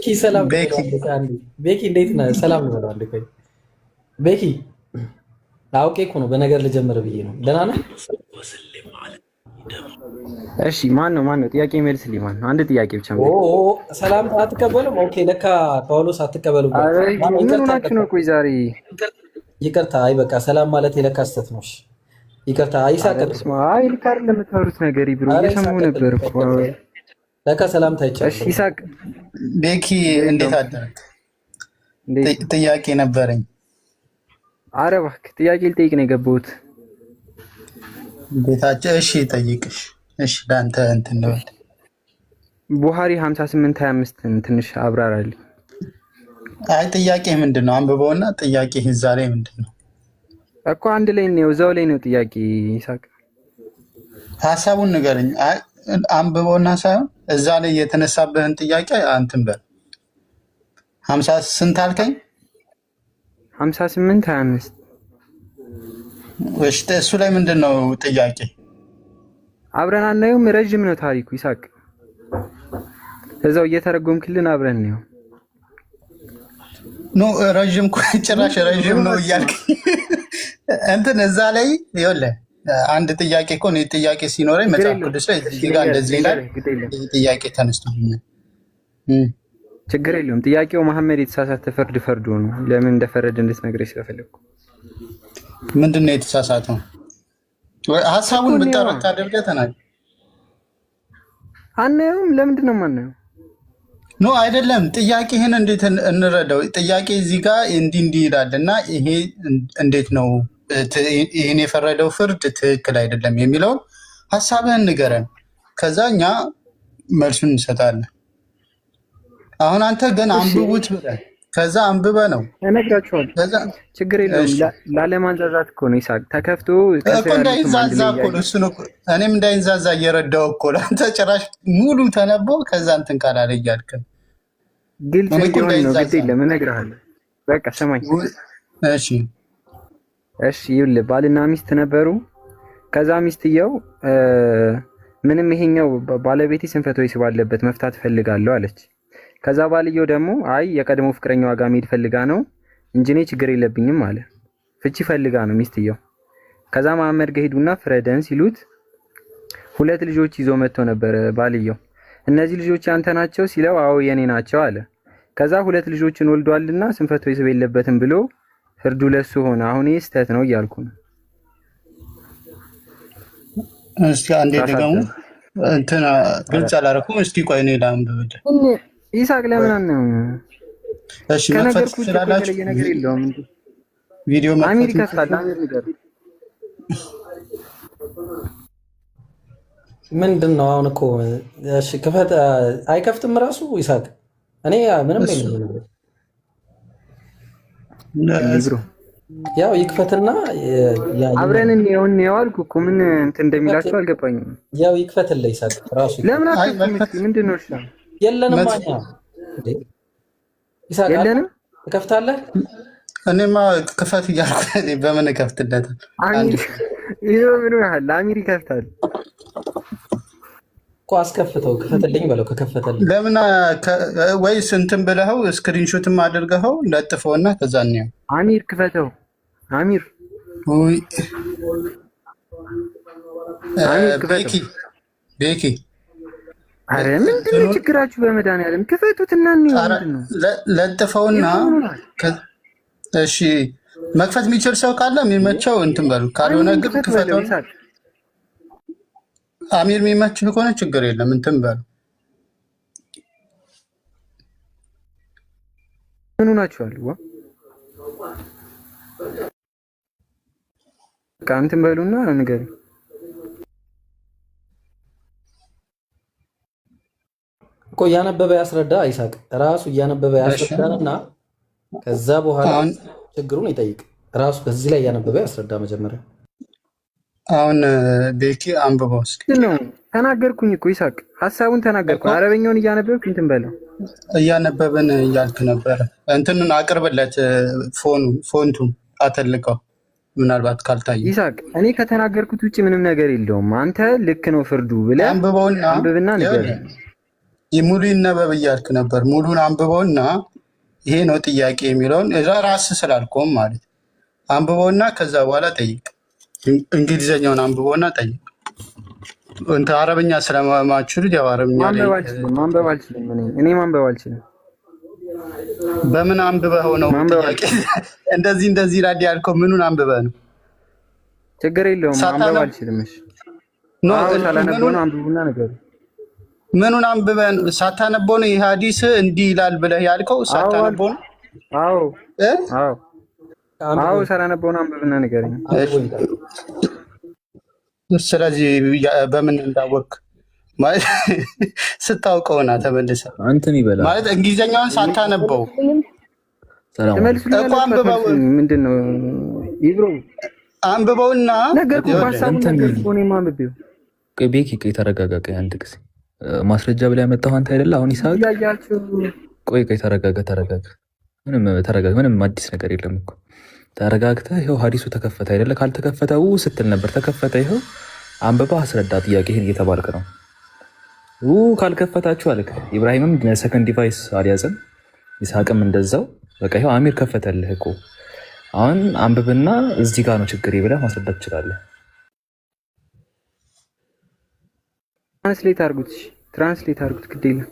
ቤኪ ሰላም ነው። ቤኪ ቤኪ እንዴት ነህ? ሰላም ነው። አንዴ ቆይ ቤኪ አውቄ እኮ ነው በነገር ልጀምር ብዬ ነው። ደህና ነህ? እሺ ማን ነው ጥያቄ መልስልኝ። ማን ነው? አንድ ጥያቄ ብቻ ነው። ሰላም አትቀበሉም? ኦኬ ለካ ጳውሎስ አትቀበሉም። ምን ሆናችሁ ነው? ቆይ ዛሬ ይቅርታ። አይ በቃ ሰላም ማለት የለካ ስተት ነው። ይቅርታ። አይሳቀቅም። አይ ልክ አይደለም የምታወሩት ነገር ይብሩ እየሰማሁ ነበር እኮ ለካ ሰላምታ ይቻላል። እሺ ይሳቅ ቤኪ እንዴት አደረክ? ጥያቄ ነበረኝ። ኧረ እባክህ ጥያቄ ልጠይቅ ነው የገባሁት። ቤታቸው እሺ ጠይቅሽ። እሺ ዳንተ እንትን ነው ቡሃሪ 58:25 ትንሽ አብራራልኝ። አይ ጥያቄ ምንድነው? አንብበውና ጥያቄ እዛ ላይ ምንድነው እኮ አንድ ላይ ነው እዛው ላይ ነው ጥያቄ። ይሳቅ ሐሳቡን ንገረኝ። አይ አንብበውና ሳይሆን እዛ ላይ የተነሳበህን ጥያቄ አንተም በል 50 ስንት አልከኝ? 58:25 እሺ እሱ ላይ ምንድነው ጥያቄ? አብረን አናየውም። ረጅም ነው ታሪኩ። ይሳቅ እዛው እየተረጎምክልን አብረን ነው። ኖ ረጅም ጭራሽ ረጅም ነው እያልክ እንትን እዛ ላይ ይኸውልህ አንድ ጥያቄ እኮ ነው። ጥያቄ ሲኖረኝ መጽሐፍ ቅዱስ ላይ እዚህ ጋር እንደዚህ ይላል። ጥያቄ ተነስቶኛል። ችግር የለውም። ጥያቄው መሐመድ የተሳሳተ ፍርድ ፈርዶ ነው። ለምን እንደፈረደ እንድትነግረኝ ስለፈለኩ። ምንድነው የተሳሳተው? ሐሳቡን ብታረካ አድርገህ ተናገር። አናየውም። ለምንድን ነው የማናየው? ኖ አይደለም። ጥያቄህን እንዴት እንረዳው? ጥያቄ እዚህ ጋር እንዲህ ይላልና ይሄ እንዴት ነው ይሄን የፈረደው ፍርድ ትክክል አይደለም የሚለውን ሐሳብህን ንገረን። ከዛ እኛ መልሱን እንሰጣለን። አሁን አንተ ግን አንብቡት ብለህ ከዛ አንብበ ነው እነግራችኋለሁ። ችግር የለውም። ላለማንዛዛት እኮ ነው። ይሳቅ ተከፍቶ እኮ እንዳይንዛዛ እኮ ነው እሱ ነው። እኔም እንዳይንዛዛ እየረዳው እኮ አንተ ጭራሽ ሙሉ ተነበው ከዛ እንትን ካላለ እያልክ ግልጽ እንዲሆን ነው። ግድ የለም እነግርሃለሁ። በቃ ሰማኝ። እሺ ይኸውልህ ባልና ሚስት ነበሩ። ከዛ ሚስትየው ምንም ይሄኛው ባለቤቴ ስንፈተ ወሲብ ባለበት መፍታት ፈልጋለሁ አለች። ከዛ ባልየው ደግሞ አይ የቀድሞ ፍቅረኛዋ ጋር መሄድ ፈልጋ ነው እንጂ እኔ ችግር የለብኝም አለ። ፍቺ ፈልጋ ነው ሚስትየው። ከዛ መሐመድ ጋር ሄዱና ፍረደን ሲሉት 2 ልጆች ይዞ መጥቶ ነበር ባልየው። እነዚህ ልጆች ያንተ ናቸው ሲለው አዎ የኔ ናቸው አለ። ከዛ 2 ልጆችን ወልዷልና ስንፈተ ወሲብ የለበትም ብሎ ፍርዱ ለሱ ሆነ። አሁን ይሄ ስህተት ነው እያልኩ ነው። እስኪ አንዴ ደግሞ እንትና ግልጽ አላደረኩም። እስኪ ቆይ እኔ ላምብብ። ይሳቅ ለምን ነው? እሺ መክፈት ስላላችሁ ነገር የለውም። ቪዲዮ አሜሪካ ታላ ነገር ምንድነው? አሁን እኮ እሺ ክፈት። አይከፍትም ራሱ ይሳቅ። እኔ ምንም የለም። ያው ይክፈትና አብረን እንየው አልኩ እኮ ምን እንትን እንደሚላችሁ አልገባኝም። ያው ይክፈትልህ ይሳቅ ራሱ ለምን አትከፍትም? ምንድነው? እሺ የለንም ማኛ ይሳቅ የለንም። ትከፍታለህ? እኔማ ክፈት እያልኩ በምን ከፍትለት? አሚር ይሄው ምን ያህል አሚር ይከፍታል እኮ አስከፍተው ክፈትልኝ በለው። ከከፈተልኝ ለምን ወይስ እንትን ብለኸው ስክሪንሾትም አድርገኸው ለጥፈውና ከዛ ነው አሚር ክፈተው። አሚር ወይ ቤኪ አረ ምንድን ነው ችግራችሁ? በመድኃኒዓለም ክፈቱትና ነው ለጥፈውና እሺ መክፈት የሚችል ሰው ካለ የሚመቸው እንትን በሉ፣ ካልሆነ ግን ክፈተው። አሚር የሚመችህ ከሆነ ችግር የለም እንትን በሉ። ምን ሆናችኋል? በቃ እንትን በሉና ንገሩኝ። እኮ እያነበበ ያስረዳ ይሳቅ። ራሱ እያነበበ ያስረዳንና ከዛ በኋላ ችግሩን ይጠይቅ። ራሱ በዚህ ላይ እያነበበ ያስረዳ መጀመሪያ። አሁን ቤኪ አንብበው እስኪ። ተናገርኩኝ እኮ ይሳቅ፣ ሐሳቡን ተናገርኩ። አረበኛውን እያነበብክ እንትን በለው። እያነበበን እያልክ ነበረ። እንትኑን አቅርብለት፣ ፎንቱን አተልቀው ምናልባት ካልታየ። ይሳቅ እኔ ከተናገርኩት ውጪ ምንም ነገር የለውም። አንተ ልክ ነው ፍርዱ ብለህ አንብብና ንገረኝ። ሙሉ ይነበብ እያልክ ነበር። ሙሉን አንብበውና ይሄ ነው ጥያቄ የሚለውን እዛ ራስ ስላልከውም ማለት አንብበውና ከዛ በኋላ ጠይቅ። እንግሊዘኛውን አንብበውና ጠይቅ። እንተ አረብኛ ስለማማችሁ ያው አረብኛ ላይ ማንበብ አልችልም። እኔ ማንበብ አልችልም። በምን አንብበው ነው ጥያቄ? እንደዚህ ራዲ ያልከው ምኑን አንብበህ ነው? ችግር የለውም ማንበብ አልችልም። እሺ ነው ሳላነበው ነው አንብቡና ነገር ምኑን አንብበን ሳታነበው ነው ይህ ሐዲስ እንዲህ ይላል ብለህ ያልከው? ሳታነበው ነው? አዎ ሳላነበው ነው አንብብና ንገረኝ። ስለዚህ በምን እንዳወቅ ማለት ስታውቀውና ተመልሰህ አንተን ይበላ ማለት እንግሊዘኛውን ሳታነበው እኮ አንብበው። ምንድነው ይብሮ አንብበውና ነገርኩህ። ሐሳቡን ነገርኩህ። እኔ ማንበቤው ቤኪ ተረጋጋ። አንድ ጊዜ ማስረጃ ብላ ያመጣው አንተ አይደለ? አሁን ይሳቅ ቆይ ተረጋጋ። ምንም አዲስ ነገር የለም እኮ ተረጋግተህ። ይኸው ሐዲሱ ተከፈተ አይደለ? ካልተከፈተው ስትል ነበር። ተከፈተ። ይኸው አንብባ አስረዳ። ጥያቄህን እየተባልክ ነው። ካልከፈታችሁ አልክ። ኢብራሂምም ሰከንድ ዲቫይስ አልያዘም፣ ይስሐቅም እንደዛው። በቃ ይኸው አሚር ከፈተልህ እኮ። አሁን አንብብና እዚህ ጋር ነው ችግር ብለህ ማስረዳት ትችላለህ። ትራንስሌት አድርጉት ግድ የለም።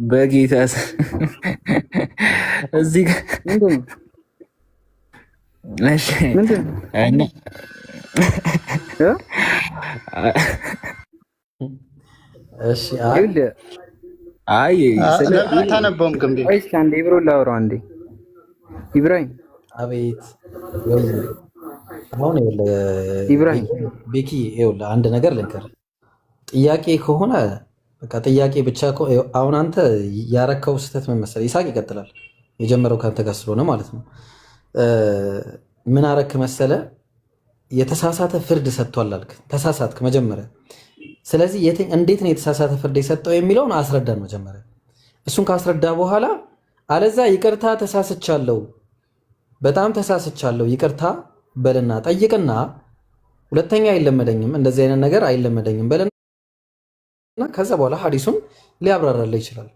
በጌታ እዚህ ጋር ታነበውም ግን አንዴ ብሮ ላውራው። አንዴ ኢብራሂም አቤት። አሁን ኢብራሂም ቤኪ ይኸውልህ አንድ ነገር ልንገርህ። ጥያቄ ከሆነ በቃ ጥያቄ ብቻ። አሁን አንተ ያረከው ስህተት ምን መሰለህ? ይስሐቅ ይቀጥላል። የጀመረው ከአንተ ጋር ስለሆነ ማለት ነው። ምን አረክ መሰለ? የተሳሳተ ፍርድ ሰጥቷል አልክ። ተሳሳትክ መጀመሪያ። ስለዚህ እንዴት ነው የተሳሳተ ፍርድ የሰጠው የሚለውን አስረዳን መጀመሪያ። እሱን ካስረዳ በኋላ አለዛ ይቅርታ ተሳስቻለሁ፣ በጣም ተሳስቻለሁ፣ ይቅርታ በልና ጠይቅና ሁለተኛ አይለመደኝም፣ እንደዚህ አይነት ነገር አይለመደኝም በልና ከዛ በኋላ ሐዲሱን ሊያብራራልህ ይችላል።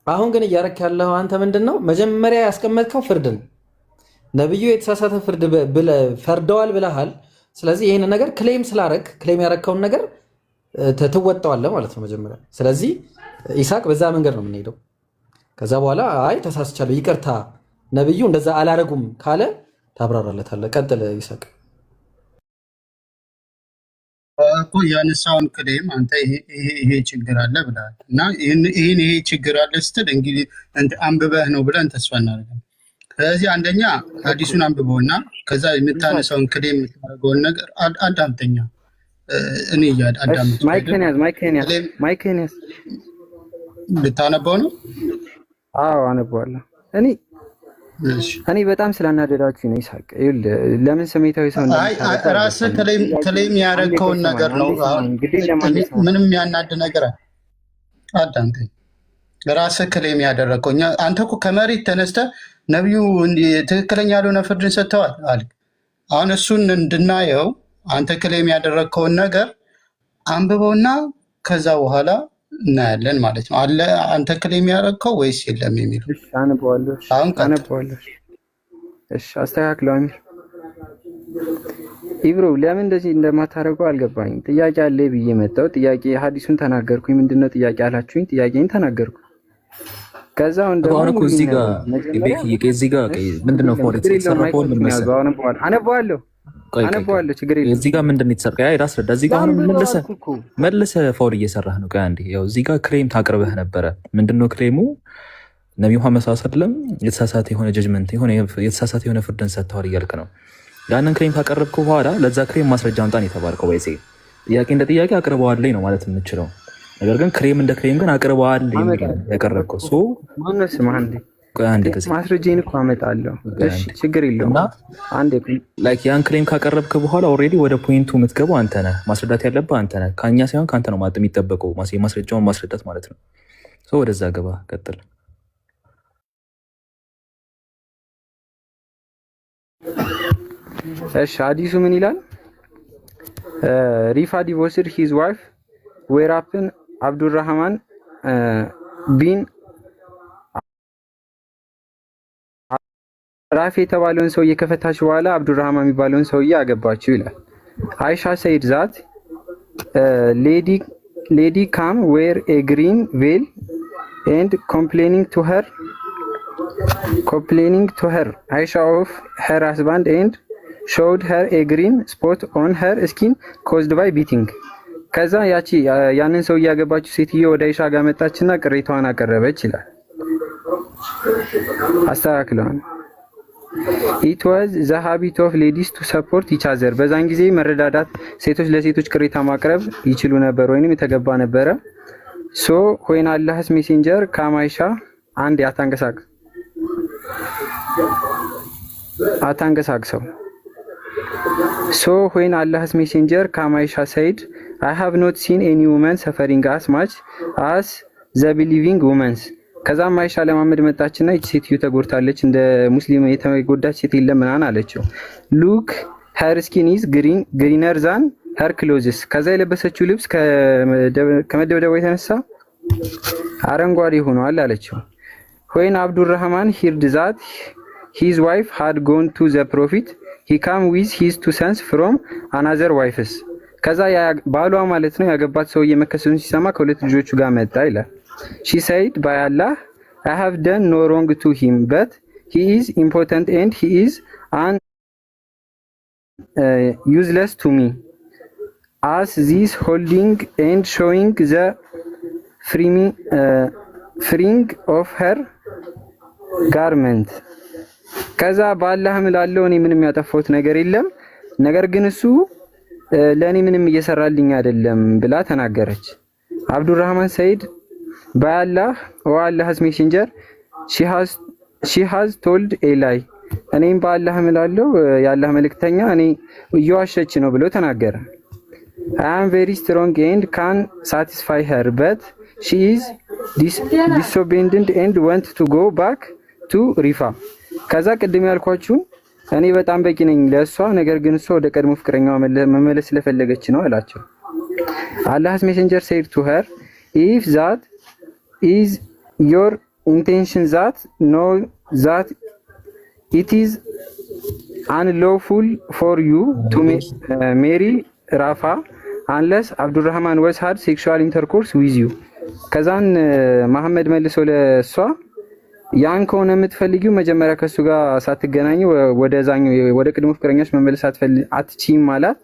አሁን ግን እያረክ ያለው አንተ ምንድነው? መጀመሪያ ያስቀመጥከው ፍርድ ነው። ነብዩ የተሳሳተ ፍርድ ፈርደዋል ብለሃል። ስለዚህ ይህን ነገር ክሌም ስላረክ ክሌም ያረከውን ነገር ትወጣዋለህ ማለት ነው መጀመሪያ። ስለዚህ ይስሐቅ በዛ መንገድ ነው የምንሄደው። ከዛ በኋላ አይ ተሳስቻለሁ፣ ይቅርታ ነብዩ እንደዛ አላረጉም ካለ ታብራራለታለህ። ቀጥል ይስሐቅ። እኮ ያነሳውን ክሌም አንተ ይሄ ችግር አለ ብለሃል እና ይሄ ችግር አለ ስትል እንግዲህ አንብበህ ነው ብለን ተስፋ እናደርጋለን። ስለዚህ አንደኛ ሐዲሱን አንብበውና ከዛ የምታነሳውን ክሌም የምታደርገውን ነገር አዳምጠኛ። እኔ አዳምጥ። ማይክን ያዝ። ልታነበው ነው? አዎ አነበዋለሁ። እኔ በጣም ስላናደዳችሁ ነው ይስሐቅ። ለምን ስሜታዊ ሰው ራስህ ክሌም ያደረግከውን ነገር ነው። ምንም ያናድ ነገር አዳምጠኝ። ራስህ ክሌም ያደረግከው አንተ እኮ ከመሬት ተነስተህ ነቢዩ ትክክለኛ ያልሆነ ፍርድን ሰጥተዋል አልክ። አሁን እሱን እንድናየው አንተ ክሌም ያደረግከውን ነገር አንብበውና ከዛ በኋላ እናያለን ማለት ነው። አለ አንተ ክሌም ያደረግከው ወይስ የለም የሚለው አነበዋለሁ። እሺ አስተካክለው አሚር። ኢብሮ ለምን እንደዚህ እንደማታደርገው አልገባኝም። ጥያቄ አለ ብዬ መጣሁ። ጥያቄ ሐዲሱን ተናገርኩኝ። ምንድነው ጥያቄ አላችሁኝ? ጥያቄን ተናገርኩ። ከዛው እንደሆነ እዚህ ጋር ምንድነው ፎርት ተሰራው ምን መሰለህ? አነበዋለሁ ችግር የለም። እዚህ ጋር ምንድን ነው የተሰራ? ያ አስረዳ። እዚህ ጋር መልሰህ ፋውል እየሰራህ ነው። አንዴ ያው እዚህ ጋር ክሌም ታቅርበህ ነበረ። ምንድነው ክሌሙ? ነብዩ መሐመድ ሰለላሁ ዐለይሂ ወሰለም የተሳሳተ የሆነ ጀጅመንት የተሳሳተ የሆነ ፍርድን ሰጥተዋል እያልክ ነው። ያንን ክሌም ካቀረብከው በኋላ ለዛ ክሌም ማስረጃ አምጣ ነው የተባልከው። ወይስ ጥያቄ እንደ ጥያቄ አቅርበዋል ነው ማለት የምንችለው። ነገር ግን ክሌም እንደ ክሌም ግን አቅርበዋል የሚል ያቀረብከው ሶ ማነስ ማንዴ ማስረጃዬን እኮ አመጣለሁ። እሺ ችግር የለውም። አንዴ ላይክ ያን ክሌም ካቀረብክ በኋላ ኦልሬዲ ወደ ፖይንቱ የምትገባው አንተ ነህ። ማስረዳት ያለብህ አንተ ነህ፣ ከኛ ሳይሆን ከአንተ ነው ማለት የሚጠበቀው ማስረጃውን ማስረዳት ማለት ነው። ሶ ወደዛ ገባ። ቀጥል። እሺ ሐዲሱ ምን ይላል? ሪፋ ዲቮርስድ ሂዝ ዋይፍ ዌር አፕን አብዱራህማን ቢን ራፊ የተባለውን ሰውዬ ከፈታች በኋላ አብዱራህማን የሚባለውን ሰውዬ አገባችው ይላል። አይሻ ሰይድ ዛት ሌዲ ካም ዌር ኤ ግሪን ቬል ኤንድ ኮምፕሌኒንግ ቱ ሄር አይሻ ኦፍ ሄር ሃዝባንድ ኤንድ showed her a green spot on her skin caused by beating። ከዛ ያቺ ያንን ሰው ያገባችው ሴትዮ ወደ አይሻ ጋር መጣችና ቅሬታዋን አቀረበች ይላል። አስተካክለዋል። it was the habit of ladies to support each other። በዛን ጊዜ መረዳዳት፣ ሴቶች ለሴቶች ቅሬታ ማቅረብ ይችሉ ነበር ወይንም የተገባ ነበረ። so when Allah's messenger came አይሻ አንድ አታንቀሳቅሰው So when Allah's messenger came, Aisha said, I have not seen any woman suffering as much as the believing women። ከዛም አይሻ ለማመድ መጣችና እቺ ሴትዮ ተጎድታለች እንደ ሙስሊም የተጎዳች ሴት የለም ምናምን አለችው። Look, her skin is greener than her clothes። ከዛ የለበሰችው ልብስ ከመደብደቧ የተነሳ አረንጓዴ ሆኗል አለችው። When Abdurrahman heard that his wife had gone to the prophet, he came with his two sons from another wives። ከዛ ባሏ ማለት ነው ያገባት ሰው የመከሰሱን ሲሰማ ከሁለት ልጆቹ ጋር መጣ ይላል። she said by Allah, I have done no wrong to him, but he is important and he is useless to me, as this holding and showing the freeing of her garment። ከዛ በአላህ እምላለሁ እኔ ምንም ያጠፋሁት ነገር የለም፣ ነገር ግን እሱ ለእኔ ምንም እየሰራልኝ አይደለም ብላ ተናገረች። አብዱራህማን ሰይድ በአላህ ወአላህስ ሜሴንጀር she has told a lie። እኔም በአላህ እምላለሁ የአላህ መልእክተኛ እኔ እየዋሸች ነው ብሎ ተናገረ። I am very strong and can satisfy her, but she is disobedient and want to go back to Rifa። ከዛ ቅድም ያልኳችሁ እኔ በጣም በቂ ነኝ ለእሷ፣ ነገር ግን እሷ ወደ ቀድሞ ፍቅረኛዋ መመለስ ስለፈለገች ነው አላቸው። Allah's messenger said to her, if that is your intention, that know that it is unlawful for you to marry Rafa unless Abdurrahman was had sexual intercourse with you። ከዛን መሐመድ መልሶ ለሷ ያን ከሆነ የምትፈልጊው መጀመሪያ ከሱ ጋር ሳትገናኙ ወደ ቅድሞ ፍቅረኛሽ መመለስ አትችይም ማለት።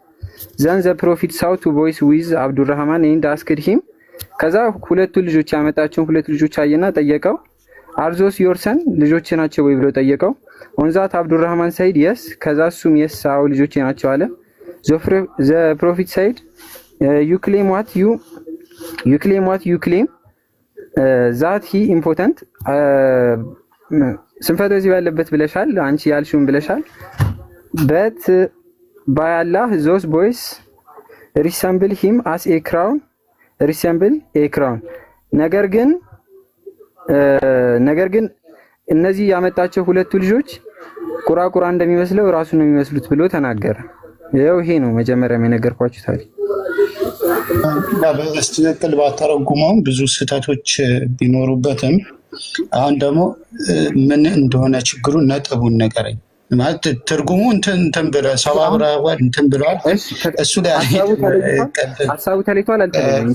then the prophet saw two boys with Abdurrahman and asked him። ከዛ ሁለቱ ልጆች ያመጣቸውን ሁለት ልጆች አየና ጠየቀው። are those your son? ልጆች ናቸው ወይ ብሎ ጠየቀው። on that Abdurrahman said yes። ከዛ እሱም yes አዎ ልጆች ናቸው አለ። the prophet said you claim what you claim that he important ስንፈት በዚህ ባለበት ብለሻል፣ አንቺ ያልሽውን ብለሻል። but by Allah those boys resemble him as a crown ነገር ግን እነዚህ ያመጣቸው ሁለቱ ልጆች ቁራቁራ እንደሚመስለው ራሱን ነው የሚመስሉት ብሎ ተናገረ። ያው ይሄ ነው መጀመሪያ የነገርኳችሁ ታሪክ። በስትክክል ባተረጉመውም ብዙ ስህተቶች ቢኖሩበትም አሁን ደግሞ ምን እንደሆነ ችግሩን ነጥቡን ነገረኝ። ማለት ትርጉሙ እንትን ብለህ ሰባብረዋል እንትን ብለዋል። እሱ ላይ ሀሳቡ ተለይቷል አልተለየም።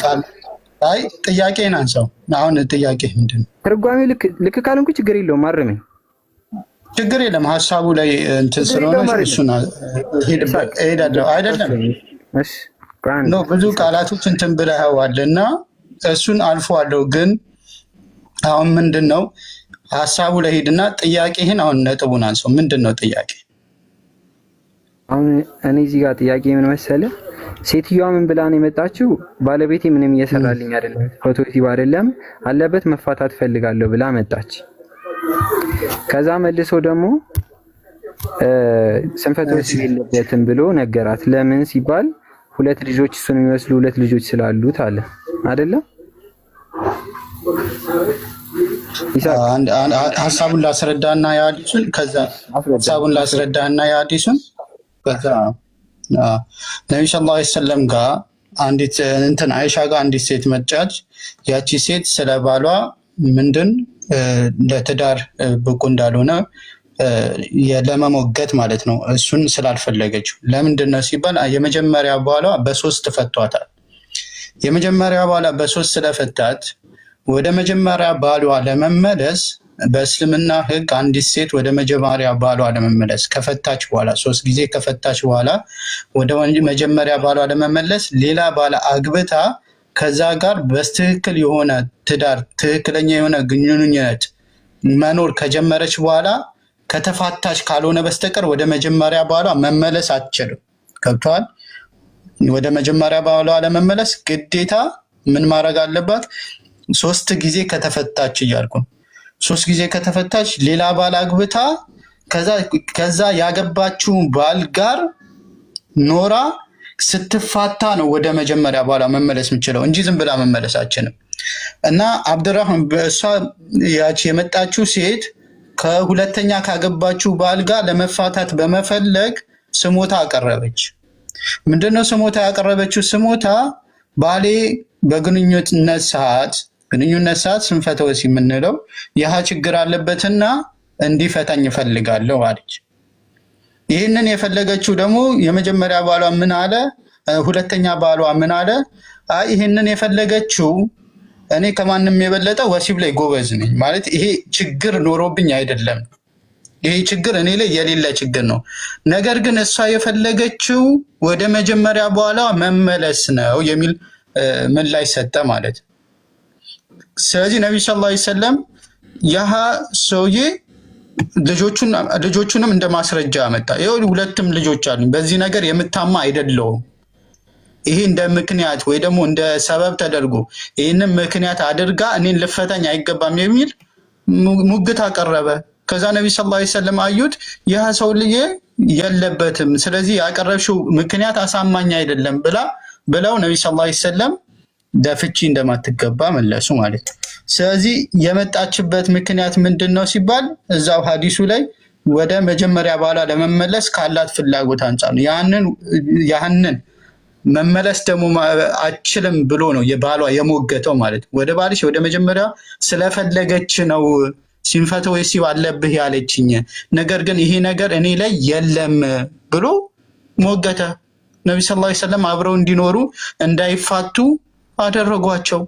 አይ ጥያቄን አንሳው። አሁን ጥያቄ ምንድን ነው? ትርጓሜው ልክ ካልሆንኩ ችግር የለውም አርመኝ። ችግር የለም ሀሳቡ ላይ እንትን ስለሆነ እሱን እሄዳለሁ አይደለም። እሺ ነው ብዙ ቃላቶች እንትን ብለዋል እና እሱን አልፈዋለሁ። ግን አሁን ምንድን ነው ሀሳቡ ላይ ሄድና ጥያቄህን አሁን ነጥቡን አንሳው። ምንድን ነው ጥያቄ? አሁን እኔ እዚህ ጋር ጥያቄ ምን መሰለህ፣ ሴትዮዋ ምን ብላ ነው የመጣችው? ባለቤቴ ምንም እየሰራልኝ አይደለም፣ ፎቶቲቭ አይደለም አለበት፣ መፋታት ፈልጋለሁ ብላ መጣች። ከዛ መልሶ ደግሞ ስንፈቶች የለበትም ብሎ ነገራት። ለምን ሲባል ሁለት ልጆች እሱን የሚመስሉ ሁለት ልጆች ስላሉት አለ አይደለም። ሀሳቡን ላስረዳና የሐዲሱን ከዛ ሀሳቡን ላስረዳና የሐዲሱን ከዛ ነብዩ ሰለላሁ ዐለይሂ ወሰለም ጋር አንዲት እንትን አይሻ ጋር አንዲት ሴት መጫች። ያቺ ሴት ስለ ባሏ ምንድን ለትዳር ብቁ እንዳልሆነ ለመሞገት ማለት ነው። እሱን ስላልፈለገችው ለምንድን ነው ሲባል የመጀመሪያ ባሏ በ3 ፈቷታል። የመጀመሪያ ባሏ በ3 ስለፈታት ወደ መጀመሪያ ባሏ ለመመለስ በእስልምና ሕግ አንዲት ሴት ወደ መጀመሪያ ባሏ ለመመለስ ከፈታች በኋላ 3 ጊዜ ከፈታች በኋላ ወደ መጀመሪያ ባሏ ለመመለስ ሌላ ባል አግብታ ከዛ ጋር በትክክል የሆነ ትዳር ትክክለኛ የሆነ ግንኙነት መኖር ከጀመረች በኋላ ከተፋታች ካልሆነ በስተቀር ወደ መጀመሪያ ባሏ መመለስ አትችልም። ገብተዋል? ወደ መጀመሪያ ባሏ ለመመለስ ግዴታ ምን ማድረግ አለባት? 3 ጊዜ ከተፈታች እያልኩ 3 ጊዜ ከተፈታች ሌላ ባል አግብታ ከዛ ያገባችውን ባል ጋር ኖራ ስትፋታ ነው ወደ መጀመሪያ ባሏ መመለስ የምችለው እንጂ ዝም ብላ መመለስ አትችልም። እና አብዱራህማን በእሷ ያቺ የመጣችው ሴት ከሁለተኛ ካገባችው ባል ጋር ለመፋታት በመፈለግ ስሞታ አቀረበች። ምንድነው ስሞታ ያቀረበችው? ስሞታ ባሌ በግንኙነት ሰዓት ስንፈተ ወሲብ የምንለው ይህ ችግር አለበትና እንዲፈታኝ እፈልጋለሁ አለች። ይህንን የፈለገችው ደግሞ የመጀመሪያ ባሏ ምን አለ? ሁለተኛ ባሏ ምን አለ? ይህንን የፈለገችው እኔ ከማንም የበለጠ ወሲብ ላይ ጎበዝ ነኝ ማለት ይሄ ችግር ኖሮብኝ አይደለም፣ ይሄ ችግር እኔ ላይ የሌለ ችግር ነው። ነገር ግን እሷ የፈለገችው ወደ መጀመሪያ ባሏ መመለስ ነው የሚል ምላሽ ሰጠ ማለት። ስለዚህ ነቢዩ ሰለላሁ ዐለይሂ ወሰለም ያህ ሰውዬ ልጆቹንም እንደ ማስረጃ አመጣ። ይኸው 2 ልጆች አሉኝ፣ በዚህ ነገር የምታማ አይደለሁም። ይሄ እንደ ምክንያት ወይ ደግሞ እንደ ሰበብ ተደርጎ ይህንን ምክንያት አድርጋ እኔን ልፈታኝ አይገባም የሚል ሙግት አቀረበ። ከዛ ነቢዩ ሰለላሁ ዐለይሂ ወሰለም አዩት፣ ይህ ሰውዬ የለበትም፣ ስለዚህ ያቀረብሽው ምክንያት አሳማኝ አይደለም ብለው ነቢዩ ሰለላሁ ዐለይሂ ወሰለም ለፍቺ እንደማትገባ መለሱ ማለት ነው። ስለዚህ የመጣችበት ምክንያት ምንድን ነው ሲባል እዛው ሀዲሱ ላይ ወደ መጀመሪያ ባሏ ለመመለስ ካላት ፍላጎት አንጻር ነው። ያህንን መመለስ ደግሞ አችልም ብሎ ነው የባሏ የሞገተው ማለት ነው። ወደ ባልሽ ወደ መጀመሪያ ስለፈለገች ነው ሲንፈተ ወሲብ አለብህ ያለችኝ፣ ነገር ግን ይሄ ነገር እኔ ላይ የለም ብሎ ሞገተ። ነቢ ሰለላሁ ዐለይሂ ወሰለም አብረው እንዲኖሩ እንዳይፋቱ አደረጓቸው።